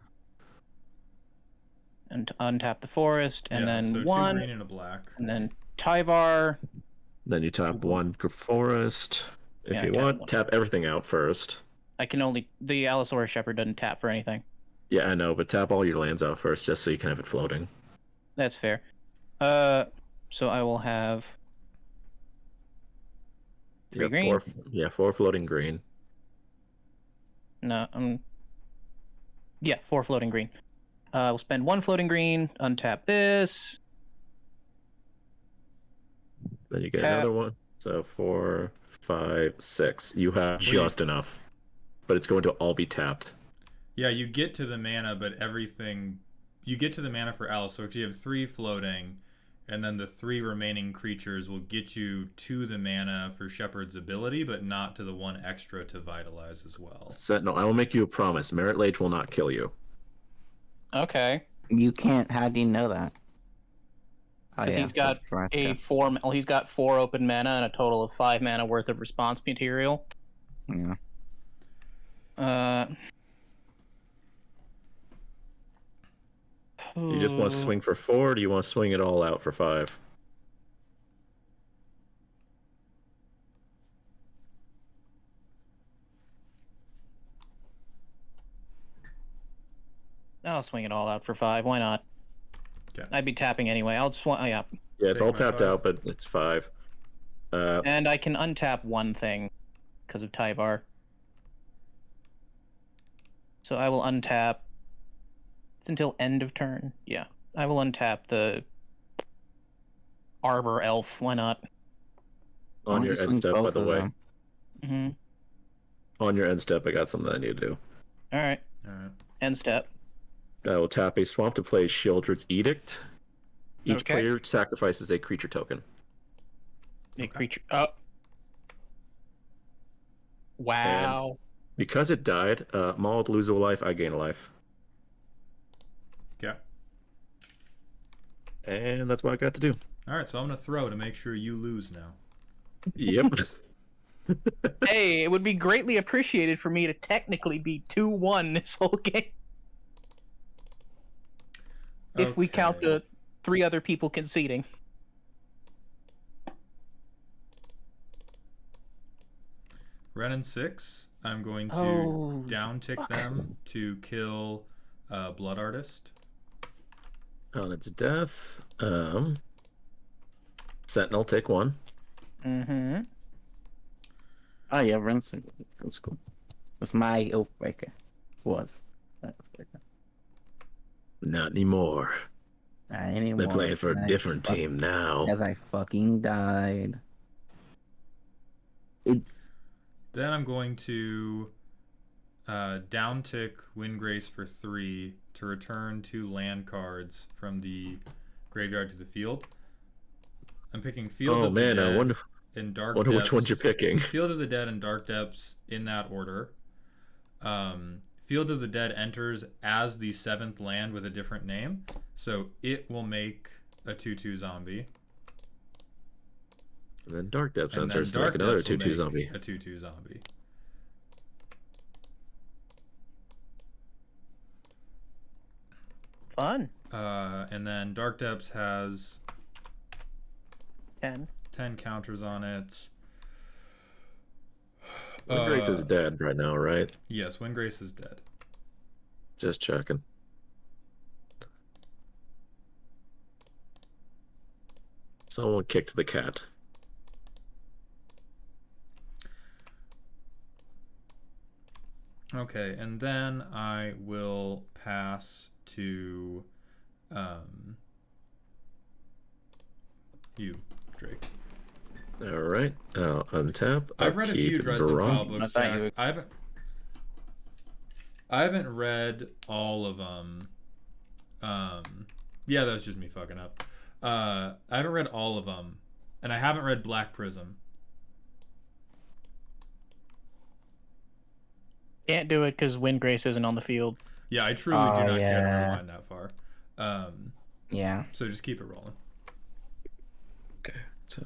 and untap the forest, and yeah, then so 2 1, green and a black. and then Tyvar. Then you tap 1 forest. If Yeah, you I got want, 1. tap everything out first. I can only the Allosaurus Shepherd doesn't tap for anything. Yeah, I know, but tap all your lands out first just so you can have it floating. That's fair. So I will have You 3 got green. 4 floating green. No, yeah, 4 floating green. We'll spend 1 floating green, untap this. Then you get Tap. another one. So 4, 5, 6. You have you- just enough. But it's going to all be tapped. Yeah, you get to the mana, but everything... You get to the mana for Allosaurus. You have 3 floating, and then the 3 remaining creatures will get you to the mana for Shepherd's ability, but not to the 1 extra to vitalize as well. Sentinel, I will make you a promise. Merit Lage will not kill you. Okay. You can't. How do you know that? Oh, 'Cause he's got that's Vraska. he's got 4 open mana and a total of 5 mana worth of response material. Yeah. You just want to swing for 4, or do you want to swing it all out for 5? I'll swing it all out for 5. Why not? Okay. I'd be tapping anyway. I'll swing. Oh, yeah. Yeah, it's Take all my tapped 5. out, but it's 5. And I can untap 1 thing because of Tyvar. So I will untap. It's until end of turn. Yeah. I will untap the Arbor Elf. Why not? Why On don't your you end swing step, by both the of way. them? Mm-hmm. On your end step, I got something I need to do. All right. All right. End step. I will tap a swamp to play Sheoldred's Edict. Each Okay. player sacrifices a creature token. A Okay. creature. Oh. Wow. Because it died, Mauled lose a life, I gain a life. Okay. And that's what I got to do. All right, so I'm gonna throw to make sure you lose now. Yep. Hey, it would be greatly appreciated for me to technically be 2-1 this whole game. If we count Okay. the 3 other people conceding. Renin 6. I'm going to Oh, down tick fuck. them to kill Blood Artist. On its death, Sentinel, take 1. Mm-hmm. Oh yeah, Ren's that's cool. That's my Oathbreaker. Was. Oathbreaker. Not anymore. Not anymore. They're playing for a I different fuck- team now. As I fucking died. Then I'm going to down tick Windgrace for 3 to return 2 land cards from the graveyard to the field. I'm picking Field Oh of the man, Dead I wonder and Dark which Depths. ones you're picking. Field of the Dead and Dark Depths in that order. Field of the Dead enters as the 7th land with a different name, so it will make a 2/2 zombie. And then Dark Depths And then enters to make Dark another Depths will 2/2 make zombie. a 2/2 zombie. Fun. And then Dark Depths has 10. 10 counters on it. Windgrace is dead right now, right? Yes, Windgrace is dead. Just checking. Someone kicked the cat. Okay, and then I will pass to you, Drake. All right, I'll untap. I've read a few upkeep, Dresden draw. File books, I thought Jack. you were- I haven't read all of them. Yeah, that was just me fucking up. I haven't read all of them, and I haven't read Black Prism. Can't do it because Windgrace isn't on the field. Yeah, I truly do Oh, not care to yeah. rewind that far. Yeah. So just keep it rolling. Okay, so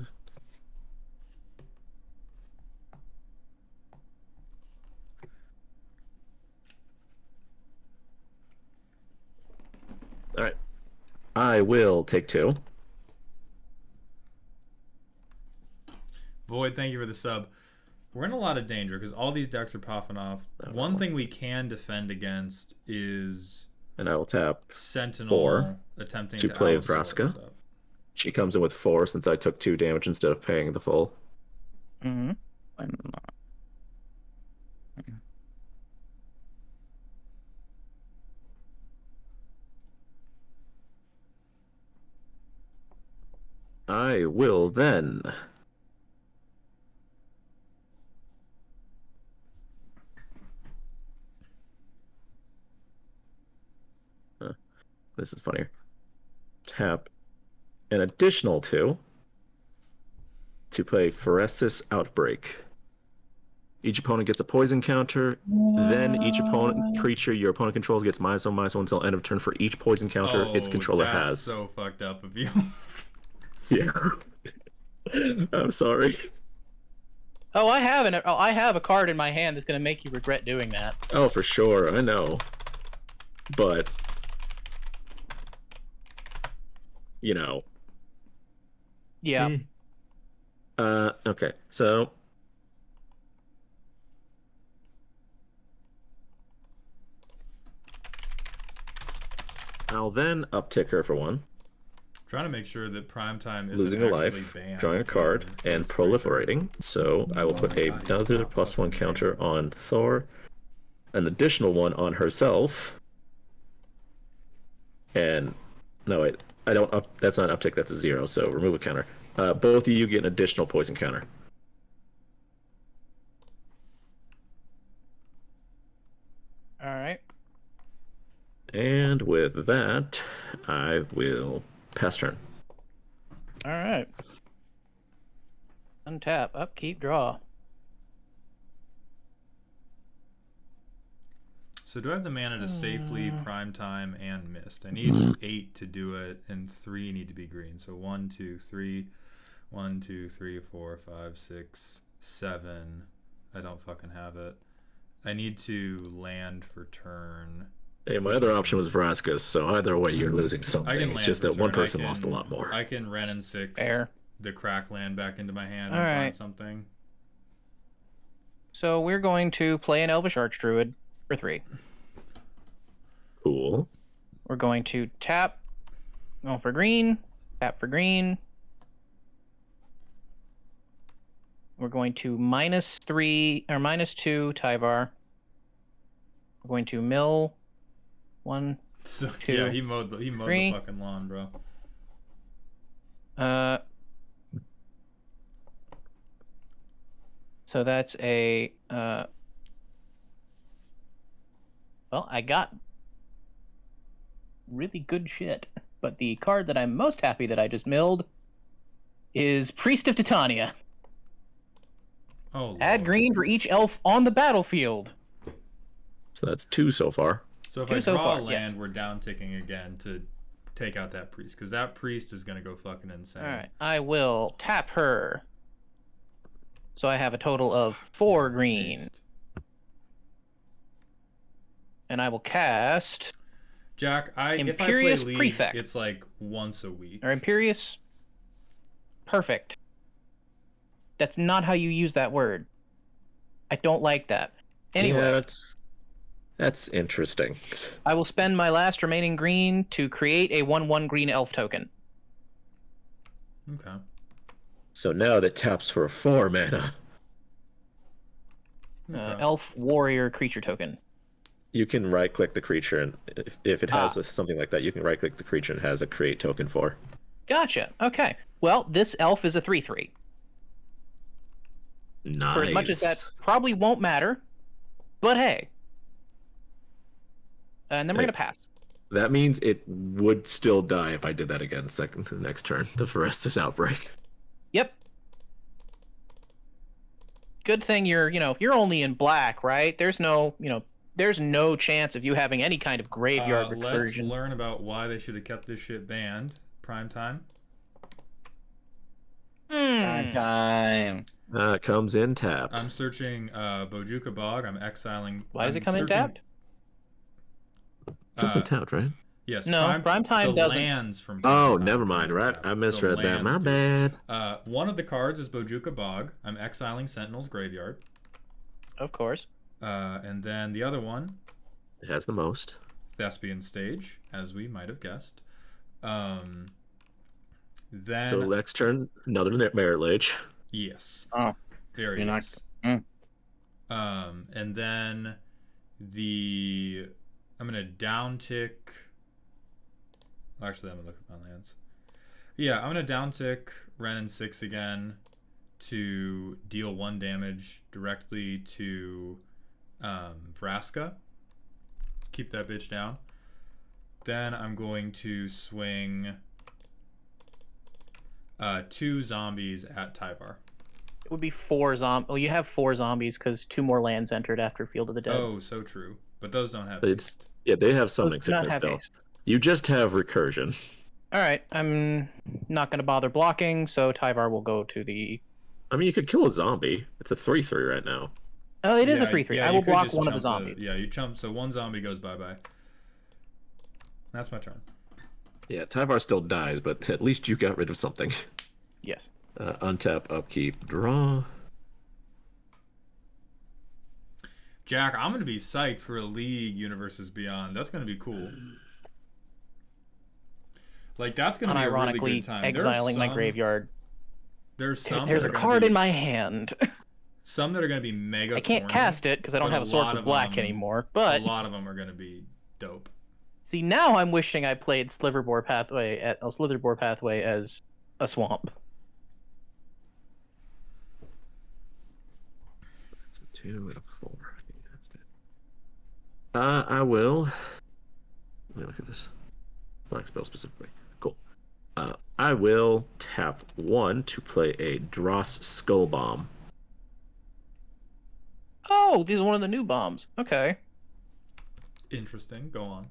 all right, I will take 2. Void, thank you for the sub. We're in a lot of danger because all these decks are popping off. Oh. One thing we can defend against is And I will tap. Sentinel 4 attempting to to play outsort Vraska. stuff. She comes in with 4 since I took 2 damage instead of paying the full. Mm-hmm. Why not? I will then. This is funnier. Tap an additional 2 to play Pheresis Outbreak. Each opponent gets a poison counter. Then each creature your opponent controls gets -1/-1 until end of turn for each poison counter its controller that's has. so fucked up of you. Yeah. I'm sorry. Oh, I have a card in my hand that's gonna make you regret doing that. Oh, for sure. I know. But, you know. Yeah. Okay. So, I'll then uptick her for 1. Trying to make sure that Primetime isn't Losing a actually life, banned drawing a card, from and Oathbreaker. proliferating. So I will put another +1 counter on Thor, an additional one on herself, and no wait, I don't up. That's not an uptick. That's a 0. So remove a counter. Both of you get an additional poison counter. All right. And with that, I will pass turn. All right. Untap, upkeep, draw. So do I have the mana to safely prime time and mist? I need 8 to do it, and 3 need to be green. So 1, 2, 3, 1, 2, 3, 4, 5, 6, 7. I don't fucking have it. I need to land for turn. Hey, my other option was Vraskus, so either way you're losing something. I can It's land just for that one turn. person lost a lot more. I can Ren and 6 Fair. the crack land back into my hand All and right. find something. So we're going to play an Elvish Archdruid for 3. Cool. We're going to tap, go for green, tap for green. We're going to -3 or -2 Tyvar. We're going to mill 1, So, 2, yeah, he mowed the 3. fucking lawn, bro. So that's a well, I got really good shit, but the card that I'm most happy that I just milled is Priest of Titania. Oh, Add Lord. green for each elf on the battlefield. So that's 2 so far. So if Two I so draw far, a land, yes. we're down ticking again to take out that priest, because that priest is gonna go fucking insane. All right, I will tap her. So I have a total of 4 green, Haste. and I will cast Jack, if I play Imperious League, Prefect. it's like once a week. or Imperious. Perfect. That's not how you use that word. I don't like that. Anyway, Yeah, that's interesting. I will spend my last remaining green to create a 1/1 green elf token. Okay. So now that taps for 4 mana, Okay. Elf warrior creature token. you can right-click the creature, and if it has something like that, you can right-click the creature and it has a create token for. Gotcha. Okay. Well, this elf is a 3/3. Nice. For as much as that probably won't matter, but hey. And then we're Hey. gonna pass. That means it would still die if I did that again the next turn. The Forestus Outbreak. Yep. Good thing you're only in black, right? There's no chance of you having any kind of graveyard Let's recursion. learn about why they should have kept this shit banned. Prime time. Prime time. Comes in tapped. I'm searching Bojuka Bog. I'm exiling. Why does I'm it come in searching- tapped? It's also tapped, right? Yes. No, prime time the doesn't. lands from. Oh, Prime never Time mind. come Right, tapped. I The misread that. My lands do. bad. One of the cards is Bojuka Bog. I'm exiling Sentinel's Graveyard. Of course. And then the other one, It has the most. Thespian Stage, as we might have guessed. Then So next turn, another Merit Lage. yes. Oh, Very you're not- nice. Mm. And then I'm gonna down tick. Actually, I'm gonna look at my lands. Yeah, I'm gonna down tick Ren and 6 again to deal 1 damage directly to Vraska. Keep that bitch down. Then I'm going to swing 2 zombies at Tyvar. It would be 4 Well, you have 4 zombies because 2 more lands entered after Field of the Dead. Oh, so true. But those don't have. It's they have summoning Those do not sickness have still. haste. You just have recursion. All right, I'm not going to bother blocking, so Tyvar will go to the. I mean, you could kill a zombie. It's a 3/3 right now. Oh, it is a Yeah, 3/3. yeah, I you will could block just one of the chump zombies. yeah, you chump. So 1 zombie goes bye-bye. That's my turn. Yeah, Tyvar still dies, but at least you got rid of something. Yes. Untap, upkeep, draw. Jack, I'm going to be psyched for a League Universes Beyond. That's going to be cool. Unironically That's going to be a really good time. exiling my graveyard. There's some. There's that a are gonna card be, in my hand. Some that are going to be mega. I can't corny, cast it because I don't but have a Source lot of Black them- anymore. But a lot of them are going to be dope. see, now I'm wishing I played Sliverbore Pathway as a swamp. That's a 2 and a 4. I will me look at this. Black spell specifically. Cool. I will tap 1 to play a Dross Skull Bomb. Oh, these are one of the new bombs. Okay. Interesting. Go on.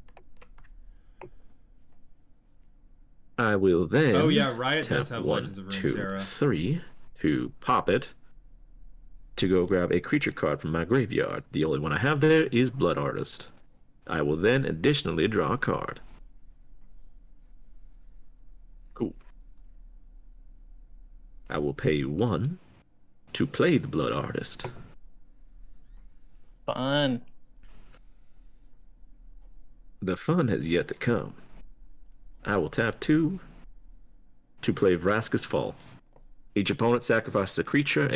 I will then. Oh yeah, Riot tap does have 1, Legends of 2, Runeterra. 3 to pop it. To go grab a creature card from my graveyard. The only one I have there is Blood Artist. I will then additionally draw a card. Cool. I will pay 1 to play the Blood Artist. Fun. The fun has yet to come. I will tap 2 to play Vraska's Fall. Each opponent sacrifices a creature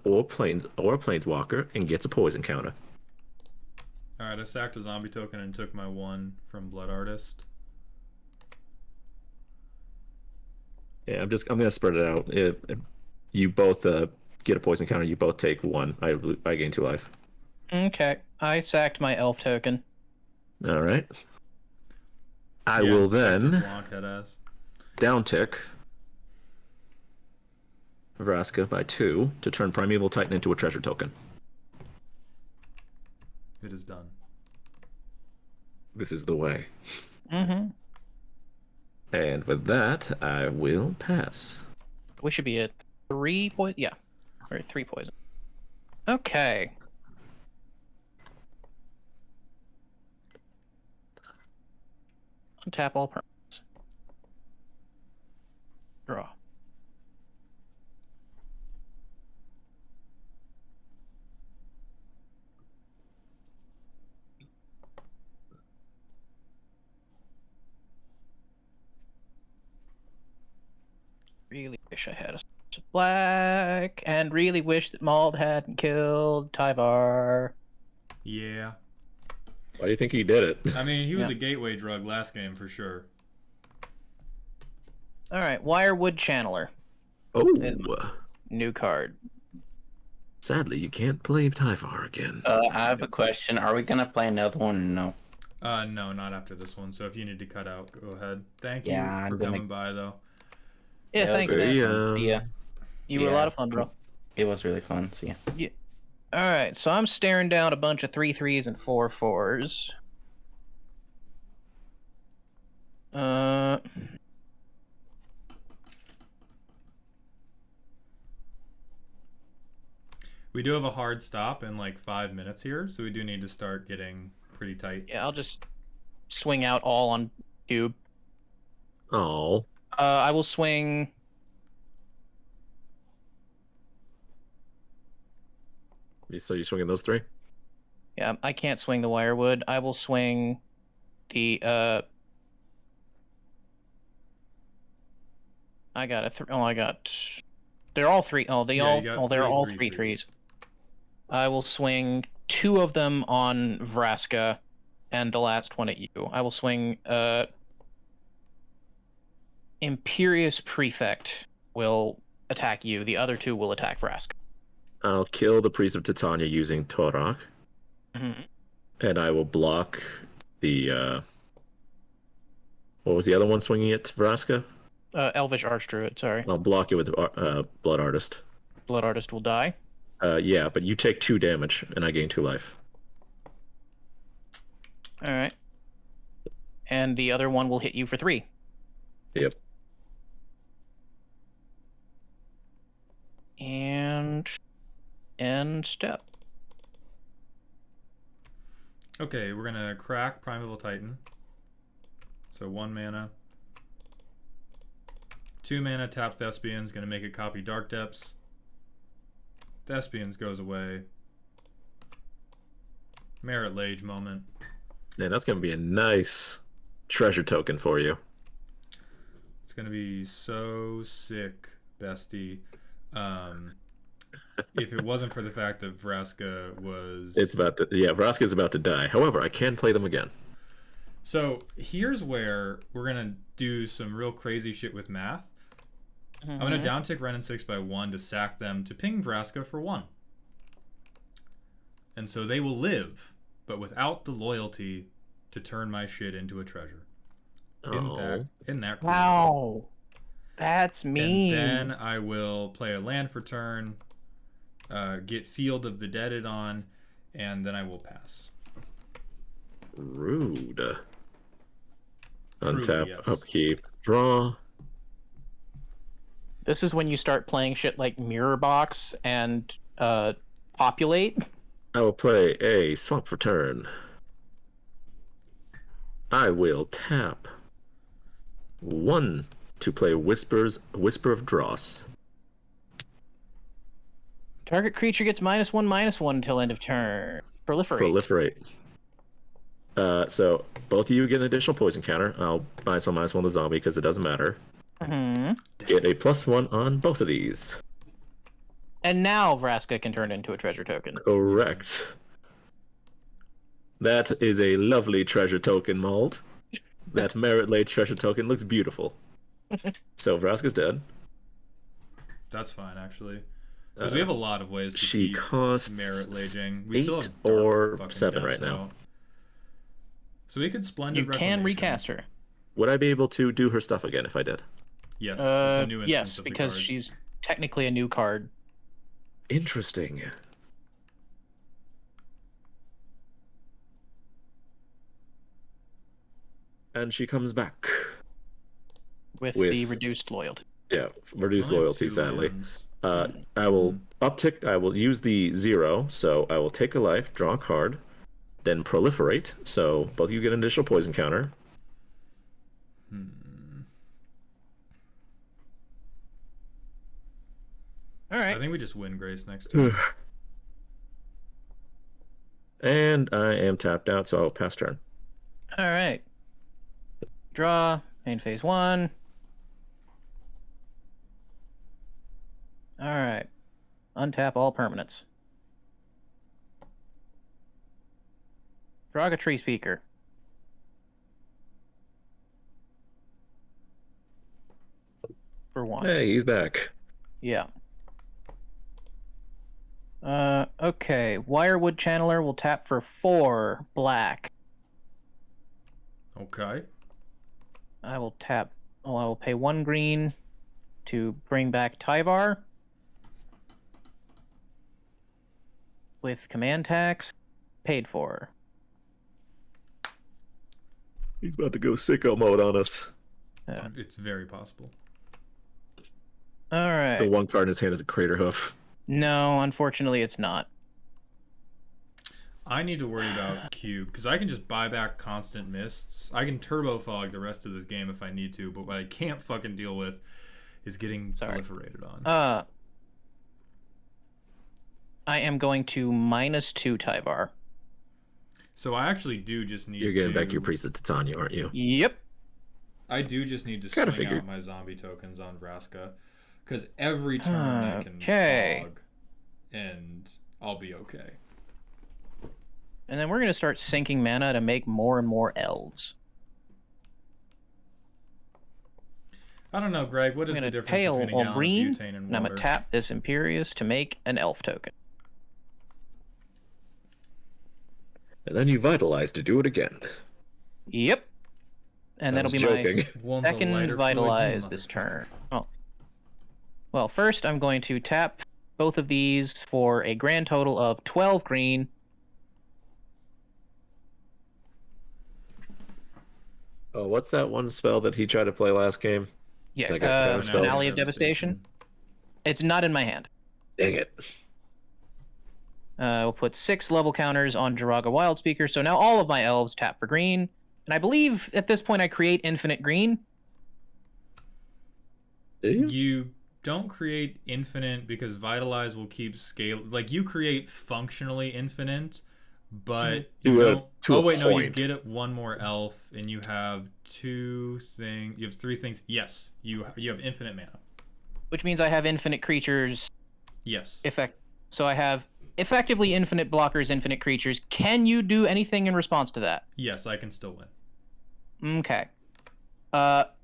or planeswalker and gets a poison counter. Alright, I sacked a zombie token and took my 1 from Blood Artist. Yeah, I'm gonna spread it out. You both get a poison counter. You both take 1. I gain 2 life. Okay. I sacked my elf token. All right. I Yeah, will Spectre then blockhead ass. down tick Vraska by 2 to turn Primeval Titan into a treasure token. It is done. This is the way. Mm-hmm. And with that, I will pass. We should be at 3 poison. Yeah. Or 3 poison. Okay. Untap all permanents. Draw. Really wish I had a black, and really wish that Mald hadn't killed Tyvar. Yeah. Why do you think he did it? I mean, he was Yeah. a gateway drug last game for sure. Alright, Wirewood Channeler. Oh, New card. sadly, you can't play Typhar again. I have a question. Are we gonna play another one or no? No, not after this one. So if you need to cut out, go ahead. Thank you Yeah, I'm for gonna- coming by, though. Yeah, Yeah, thanks, very, man. Yeah, You were a yeah. lot of fun, bro. it was really fun. So yeah. Alright, so I'm staring down a bunch of 3/3s and 4/4s. We do have a hard stop in like 5 minutes here, so we do need to start getting pretty tight. Yeah, I'll just swing out all on cube. Oh, I will swing. so you swinging those 3? Yeah, I can't swing the Wirewood. I will swing the I got a I got. They're all 3. Oh, Yeah, you got they're three all 3/3s. 3/3s. I will swing 2 of them on Vraska, and the last one at you. I will swing Imperious Prefect will attack you. The other 2 will attack Vraska. I'll kill the Priest of Titania using Torak, Mm-hmm. and I will block the. What was the other one swinging at Vraska? Elvish Archdruid, sorry. I'll block it with Blood Artist. Blood Artist will die. Yeah, but you take 2 damage, and I gain 2 life. Alright. And the other one will hit you for 3. Yep. And end step. Okay, we're gonna crack Primeval Titan. So 1 mana. 2 mana, tap Thespians, gonna make it copy Dark Depths. Thespians goes away. Merit Lage moment. Man, that's gonna be a nice treasure token for you. It's gonna be so sick, bestie. If it wasn't for the fact that Vraska was... Vraska's about to die. However, I can play them again. So here's where we're gonna do some real crazy shit with math. I'm gonna downtick Ren and 6 by 1 to sack them to ping Vraska for 1. And so they will live, but without the loyalty to turn my shit into a treasure. In that cool? Wow. That's mean. And then I will play a land for turn, get Field of the Deaded on, and then I will pass. Rude. Truly, Untap, yes. upkeep, draw. This is when you start playing shit like Mirror Box and Populate. I will play a swamp for turn. I will tap 1 to play Whisper of Dross. Target creature gets -1/-1 until end of turn. Proliferate. So both of you get an additional poison counter. I'll -1/-1 the zombie because it doesn't matter. Mm-hmm. Get a +1 on both of these. And now Vraska can turn into a treasure token. Correct. That is a lovely treasure token mold. That Merit Lay treasure token looks beautiful. So Vraska's dead. That's fine, actually. Because we have a lot of ways to She keep costs Merit Laging. We 8 still have or fucking 7 depths right now. out. So we could Splendid You can Reclamation. recast her. Would I be able to do her stuff again if I did? Yes, it's a new instance Yes, of the because card. she's technically a new card. Interesting. And she comes back. With With- the reduced loyalty. Yeah, reduced Only have loyalty, 2 sadly. lands. I will uptick. I will use the 0, so I will take a life, draw a card, then proliferate. So both of you get an additional poison counter. All right. I think we just win Grace next turn. And I am tapped out, so I'll pass turn. All right. Draw. Main phase 1. All right. Untap all permanents. Draw a tree speaker. For 1. Hey, he's back. Yeah. Okay. Wirewood Channeler will tap for 4 black. Okay. I will tap. Oh, I will pay 1 green to bring back Tyvar with command tax paid for. He's about to go sicko mode on us. Yeah. It's very possible. All right. The 1 card in his hand is a crater hoof. No, unfortunately, it's not. I need to worry about Cube, because I can just buy back Constant Mists. I can Turbo Fog the rest of this game if I need to, but what I can't fucking deal with is getting proliferated on. I am going to -2 Tyvar. So I actually do just need You're getting to... back your priest of Titania, aren't you? Yep. I do just need to Kinda swing figured. out my zombie tokens on Vraska, because every turn I can Okay. fog, and I'll be okay. And then we're going to start sinking mana to make more and more elves. I don't know, Greg. What I'm is the going to difference pay between a all gallon green, of butane and and I'm water? going to tap this Imperious to make an elf token. And then you vitalize to do it again. Yep. And I that'll was be my joking. One's a second lighter vitalize fluid, this motherfucker. turn. Oh. Well, first I'm going to tap both of these for a grand total of 12 green. Oh, what's that one spell that he tried to play last game? Yeah, Like a counter spell? Finale of Devastation. It's not in my hand. Dang it. We'll put 6 level counters on Jiraga Wildspeaker, so now all of my elves tap for green. And I believe at this point I create infinite green. Do you? You don't create infinite because Vitalize will keep scale. Like, you create functionally infinite, but To you a- don't. to Oh a wait, no, you point. get it 1 more elf, and you have 2 things. You have 3 things. Yes, you have infinite mana. Which means I have infinite creatures. Yes. So I have effectively infinite blockers, infinite creatures. Can you do anything in response to that? Yes, I can still win. Okay.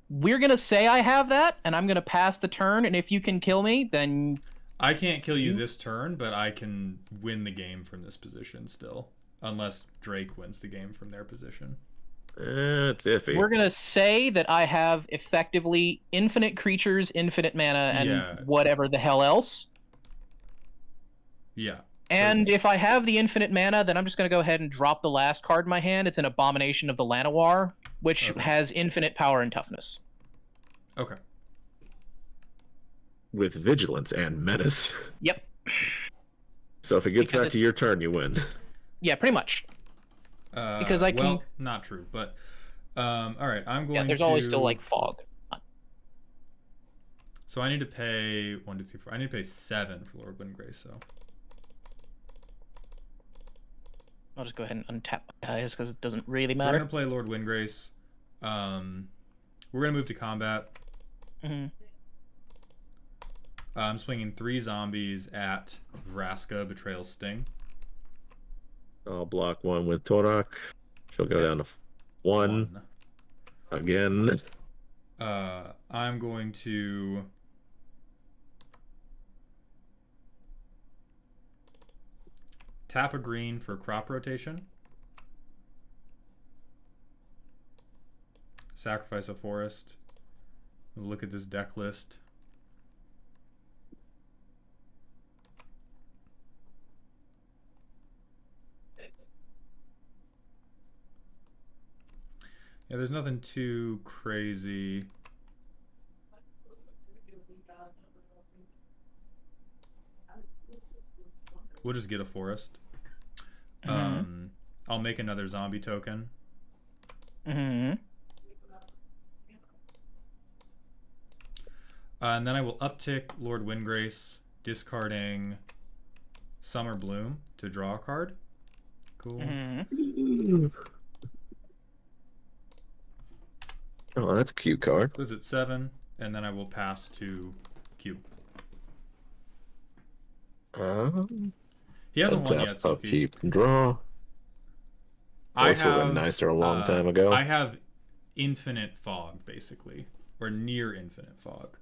We're gonna say I have that, and I'm gonna pass the turn, and if you can kill me, then... I can't kill you this turn, but I can win the game from this position still. Unless Drake wins the game from their position. It's iffy. We're gonna say that I have effectively infinite creatures, infinite mana, and Yeah. whatever the hell else. Yeah. And if I have the infinite mana, then I'm just gonna go ahead and drop the last card in my hand. It's an Abomination of the Llanowar, which Okay. has infinite power and toughness. Okay. With vigilance and menace. Yep. So if it gets Because back to your turn, you win. Yeah, pretty much. Because I can. Well, not true, but all right. I'm going. Yeah, there's to... always still like fog. So I need to pay 1, 2, 3, 4. I need to pay 7 for Lord Windgrace. So I'll just go ahead and untap my dice because it doesn't really we're matter. gonna play Lord Windgrace. We're gonna move to combat. Mm-hmm. I'm swinging 3 zombies at Vraska, Betrayal Sting. I'll block 1 with Torak. She'll go down to 1 again. I'm going to tap a green for crop rotation. Sacrifice a forest. Look at this deck list. Yeah, there's nothing too crazy. We'll just get a forest. Mm-hmm. I'll make another zombie token. Mm-hmm. And then I will uptick Lord Windgrace, discarding Summer Bloom to draw a card. Cool. Mm-hmm. Oh, that's a cute card. Goes at 7, and then I will pass to Q. He hasn't won yet, so Upkeep, draw. I Those would have been nicer a long time ago. I have infinite fog, basically, or near infinite fog.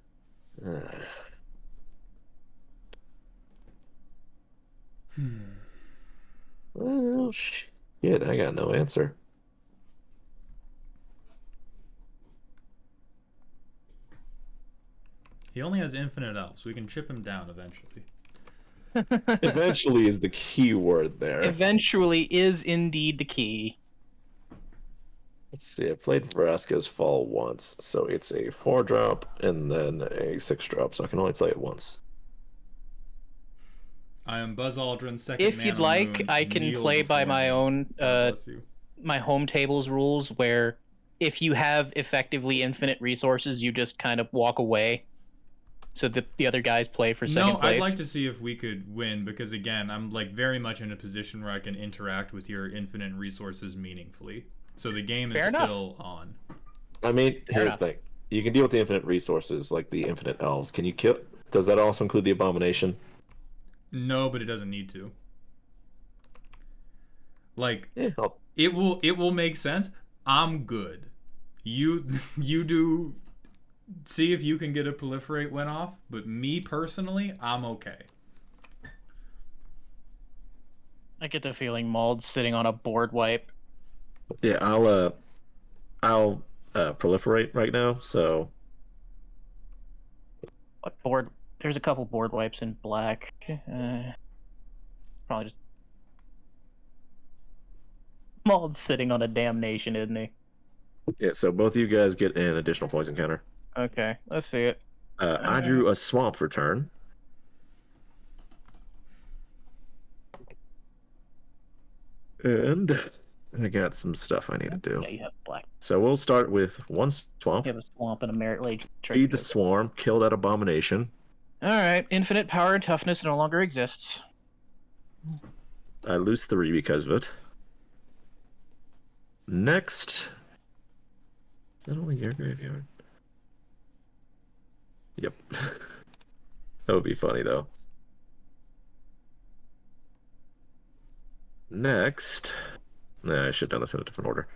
Well, shit, I got no answer. He only has infinite elves. We can chip him down eventually. Eventually is the key word there. Eventually is indeed the key. Let's see, I played Vraska's Fall once, so it's a 4-drop and then a 6-drop, so I can only play it once. I am Buzz Aldrin's second If man you'd on the like, moon. I can Kneel play by before my me. own God bless you. my home tables rules, where if you have effectively infinite resources, you just kind of walk away, so that the other guys play for second No, place. I'd like to see if we could win, because again, I'm like very much in a position where I can interact with your infinite resources meaningfully. So the game is Fair enough. still on. I mean, Fair here's the enough. thing. You can deal with the infinite resources, like the infinite elves. Can you kill... Does that also include the abomination? No, but it doesn't need to. Like, Yeah, it will make sense. I'm good. You do see if you can get a proliferate win off, but me personally, I'm okay. I get the feeling Maul's sitting on a board wipe. yeah, I'll proliferate right now, so... What board? There's a couple board wipes in black. Probably just Maul's sitting on a damnation, isn't he? Yeah, so both of you guys get an additional poison counter. Okay, let's see it. I drew a swamp for turn. And I got some stuff I need to do. Yeah, you have black. So we'll start with 1 swamp. You have a swamp and a merit lage. Feed the swarm, kill that abomination. Alright, infinite power and toughness no longer exists. I lose 3 because of it. Next. Is that only your graveyard? Yep. That would be funny, though. Next. Nah, I should have done this in a different order.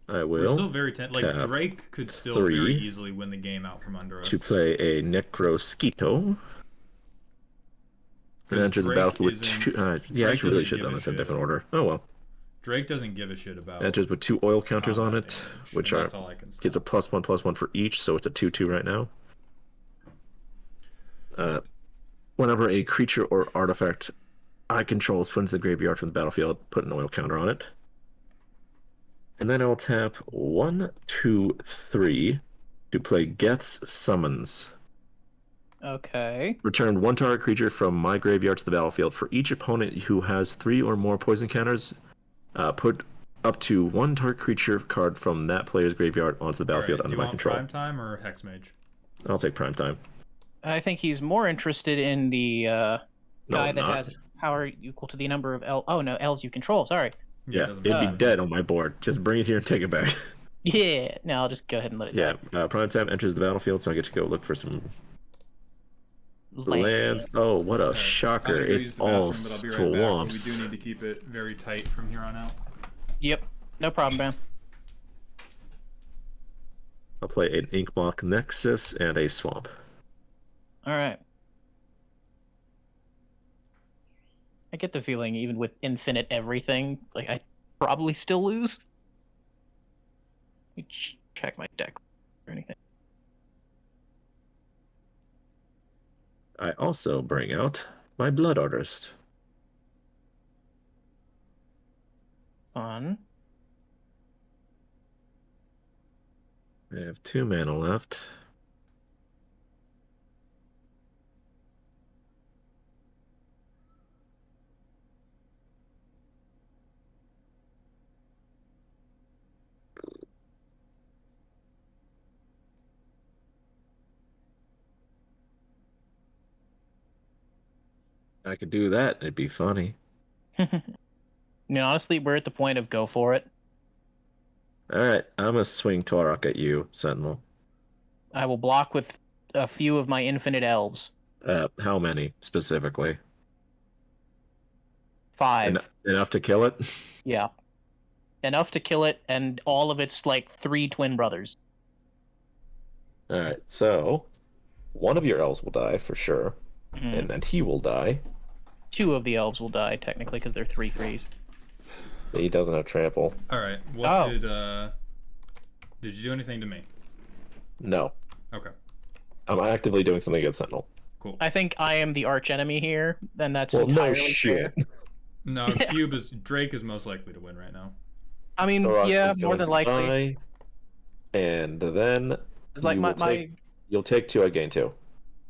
I We're will still very like tap Drake could still 3 very easily win the game out from under us. to play a Necrosquito. It enters the Drake battlefield with isn't- 2. Yeah, I Drake really doesn't should give have done a this in a shit. different order. Oh well. Drake doesn't give a shit about. Enters with 2 oil counters on combat it, damage, which and are that's all I can gets a stop. +1/+1 for each, so it's a 2/2 right now. Whenever a creature or artifact I control is put into the graveyard from the battlefield, put an oil counter on it. And then I'll tap 1, 2, 3 to play Geth's Summons. Okay. Return 1 target creature from my graveyard to the battlefield. For each opponent who has 3 or more poison counters, put up to 1 target creature card from that player's graveyard onto the battlefield under my control. Prime time or Hex Mage? I'll take prime time. I think he's more interested in the No, guy I'm that not. has power equal to the number of elves you control. Sorry. Yeah, it doesn't it'd be matter. dead on my board. Just bring it here and take it back. Yeah. No, I'll just go ahead and let it Yeah, die. prime time enters the battlefield, so I get to go look for some Land. lands. Oh, what a Alright, shocker. I'm gonna go It's use the all bathroom, but I'll be right back, but swamps. we do need to keep it very tight from here on out. Yep. No problem, man. I'll play an Inkmoth Nexus and a Swamp. All right. I get the feeling even with infinite everything, like I probably still lose. Let me check my deck or anything. I also bring out my Blood Artist. Fun. I have 2 mana left. I could do that. It'd be funny. I mean, honestly, we're at the point of go for it. All right, I'm gonna swing Torok at you, Sentinel. I will block with a few of my infinite elves. How many specifically? 5. Enough to kill it? Yeah. Enough to kill it, and all of its like 3 twin brothers. All right, so 1 of your elves will die for sure, Mhm. and then he will die. 2 of the elves will die technically because they're 3/3s. He doesn't have trample. All right. What Oh. did you do anything to me? No, Okay. I'm actively doing something against Sentinel. Cool. I think I am the arch enemy here, and that's Well, no entirely shit. fair. No, Yeah. Drake is most likely to win right now. I mean, Torok yeah, is more going than to likely. die, and then It's like you my, will you'll take 2, I gain 2.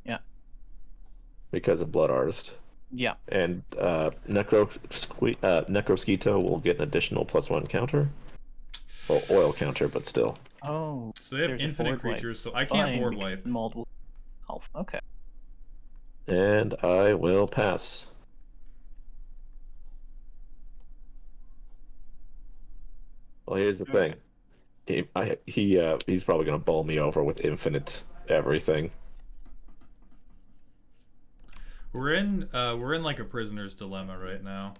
Yeah. Because of Blood Artist. yeah. And Necrosquito will get an additional +1 counter. Well, oil counter, but still. Oh. So they have There's a infinite board wipe. creatures, so I can't Fine, board because wipe. multiple. Oh, okay. And I will pass. Well, here's the thing. He's probably gonna bowl me over with infinite everything. We're in like a prisoner's dilemma right now.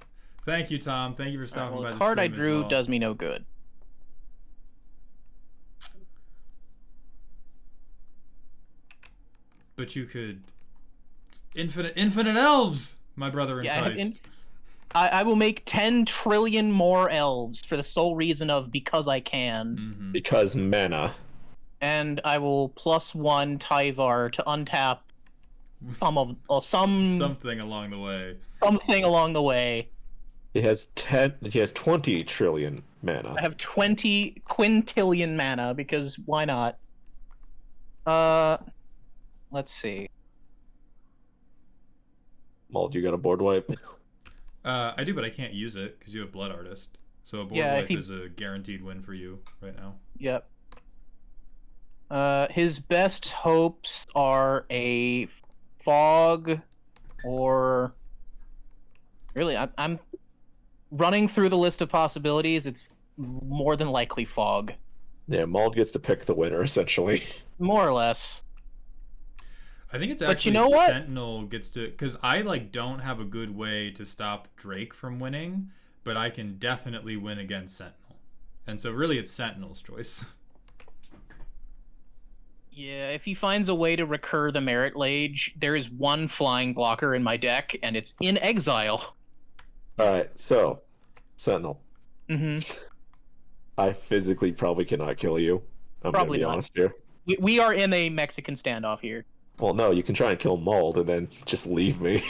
Thank you, Tom. Thank you for stopping by the the card I stream as drew well. does me no good. But you could infinite elves, my brother Yeah, enticed. I will make 10 trillion more elves for the sole reason of because I can. Mm-hmm. Because mana. And I will +1 Tyvar to untap something along the way. something along the way. He has 20 trillion mana. I have 20 quintillion mana because why not? Let's see. Mauled, you got a board wipe? I do, but I can't use it because you have Blood Artist. So a board Yeah, if wipe he- is a guaranteed win for you right now. Yep. His best hopes are a fog, or really, I'm running through the list of possibilities. It's more than likely fog, Yeah, Mauled gets to pick the winner, essentially. more or less. I think it's But actually you know what? Sentinel gets to, because I don't have a good way to stop Drake from winning, but I can definitely win against Sentinel, and so really it's Sentinel's choice. Yeah, if he finds a way to recur the Merit Lage, there is 1 flying blocker in my deck, and it's in exile. Alright, so, Sentinel. Mm-hmm. I physically probably cannot kill you. I'm Probably gonna be not. honest here. We are in a Mexican standoff here. Well, no, you can try and kill Mauled and then just leave me.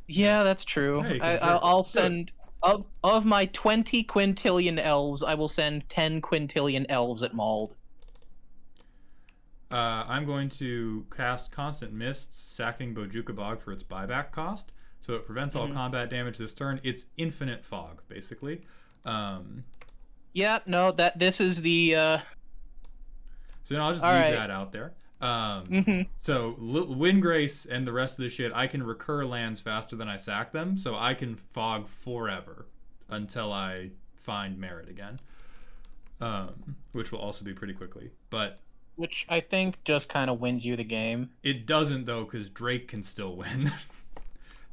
Yeah, that's true. Yeah, you can I'll do it. send of my 20 quintillion elves, I will send 10 quintillion elves at Mauled. I'm going to cast Constant Mists, sacking Bojuka Bog for its buyback cost, so it prevents all combat damage this turn. It's infinite fog, basically. Yeah, no, this is the So I'll just All leave right. that out there. Mhm. So Windgrace and the rest of the shit, I can recur lands faster than I sack them, so I can fog forever until I find merit again, which will also be pretty quickly. But which I think just kind of wins you the game. it doesn't though, because Drake can still win.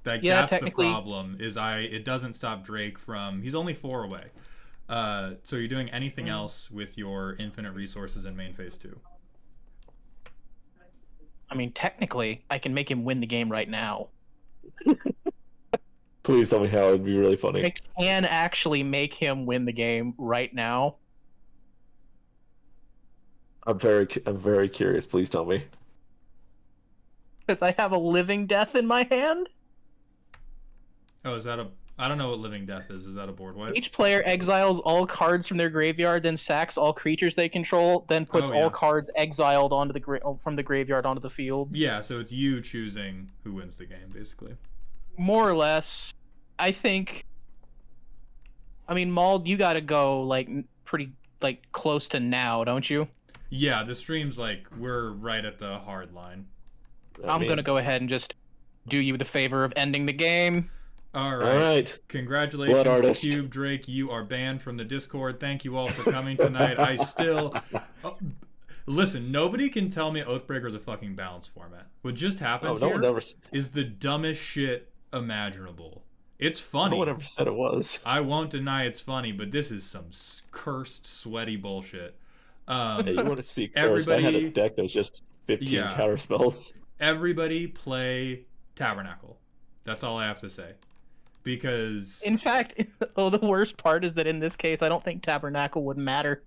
That's the technically. problem. It doesn't stop Drake from. He's only 4 away. So you're doing anything else with your infinite resources in main phase 2? I mean, technically, I can make him win the game right now. Please tell me how. It'd be really funny. I can actually make him win the game right now. I'm very curious. Please tell me. Because I have a living death in my hand. Oh, is that a? I don't know what Living Death is. Is that a board wipe? Each player exiles all cards from their graveyard, then sacks all creatures they control, then puts Oh, yeah. all cards exiled onto from the graveyard onto the field. Yeah, so it's you choosing who wins the game, basically. More or less. I think. I mean, Mauled, you gotta go like pretty close to now, don't you? Yeah, the stream's like we're right at the hard line. I'm gonna go ahead and just do you the favor of ending the game. All right. All right. Congratulations Blood to artist. Cube Drake. You are banned from the Discord. Thank you all for coming tonight. I still listen. Nobody can tell me Oathbreaker is a fucking balance format. What just happened no here one ever. is the dumbest shit imaginable. It's funny. No one ever said it was. I won't deny it's funny, but this is some cursed, sweaty bullshit. Hey, you want to see cursed? I had a deck that was just 15 counter spells. Everybody play Tabernacle. That's all I have to say. Because In fact, the worst part is that in this case, I don't think Tabernacle would matter.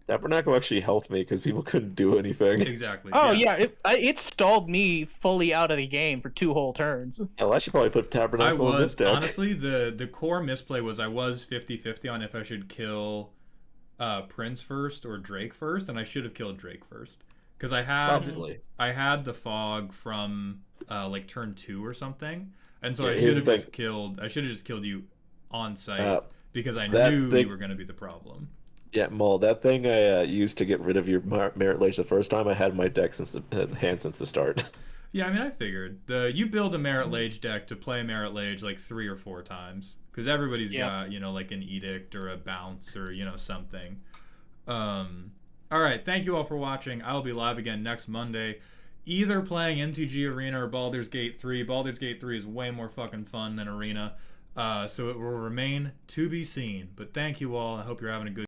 Tabernacle actually helped me because people couldn't do anything. exactly. Oh yeah, it stalled me fully out of the game for 2 whole turns. Hell, I should probably put I Tabernacle in this was deck. honestly the core misplay was I was 50-50 on if I should kill Prince first or Drake first, and I should have killed Drake first because I had the fog from like turn 2 or something, and so I should have just killed you on site because I knew you were going to be the problem. Yeah, Maul, that thing I used to get rid of your Merit Lage the first time, I had my deck hand since the start. Yeah, I mean, I figured you build a Merit Lage deck to play Merit Lage like 3 or 4 times because everybody's got like an Edict or a Bounce or something. All right, thank you all for watching. I'll be live again next Monday, either playing MTG Arena or Baldur's Gate 3. Baldur's Gate 3 is way more fucking fun than Arena, so it will remain to be seen. But thank you all. I hope you're having a good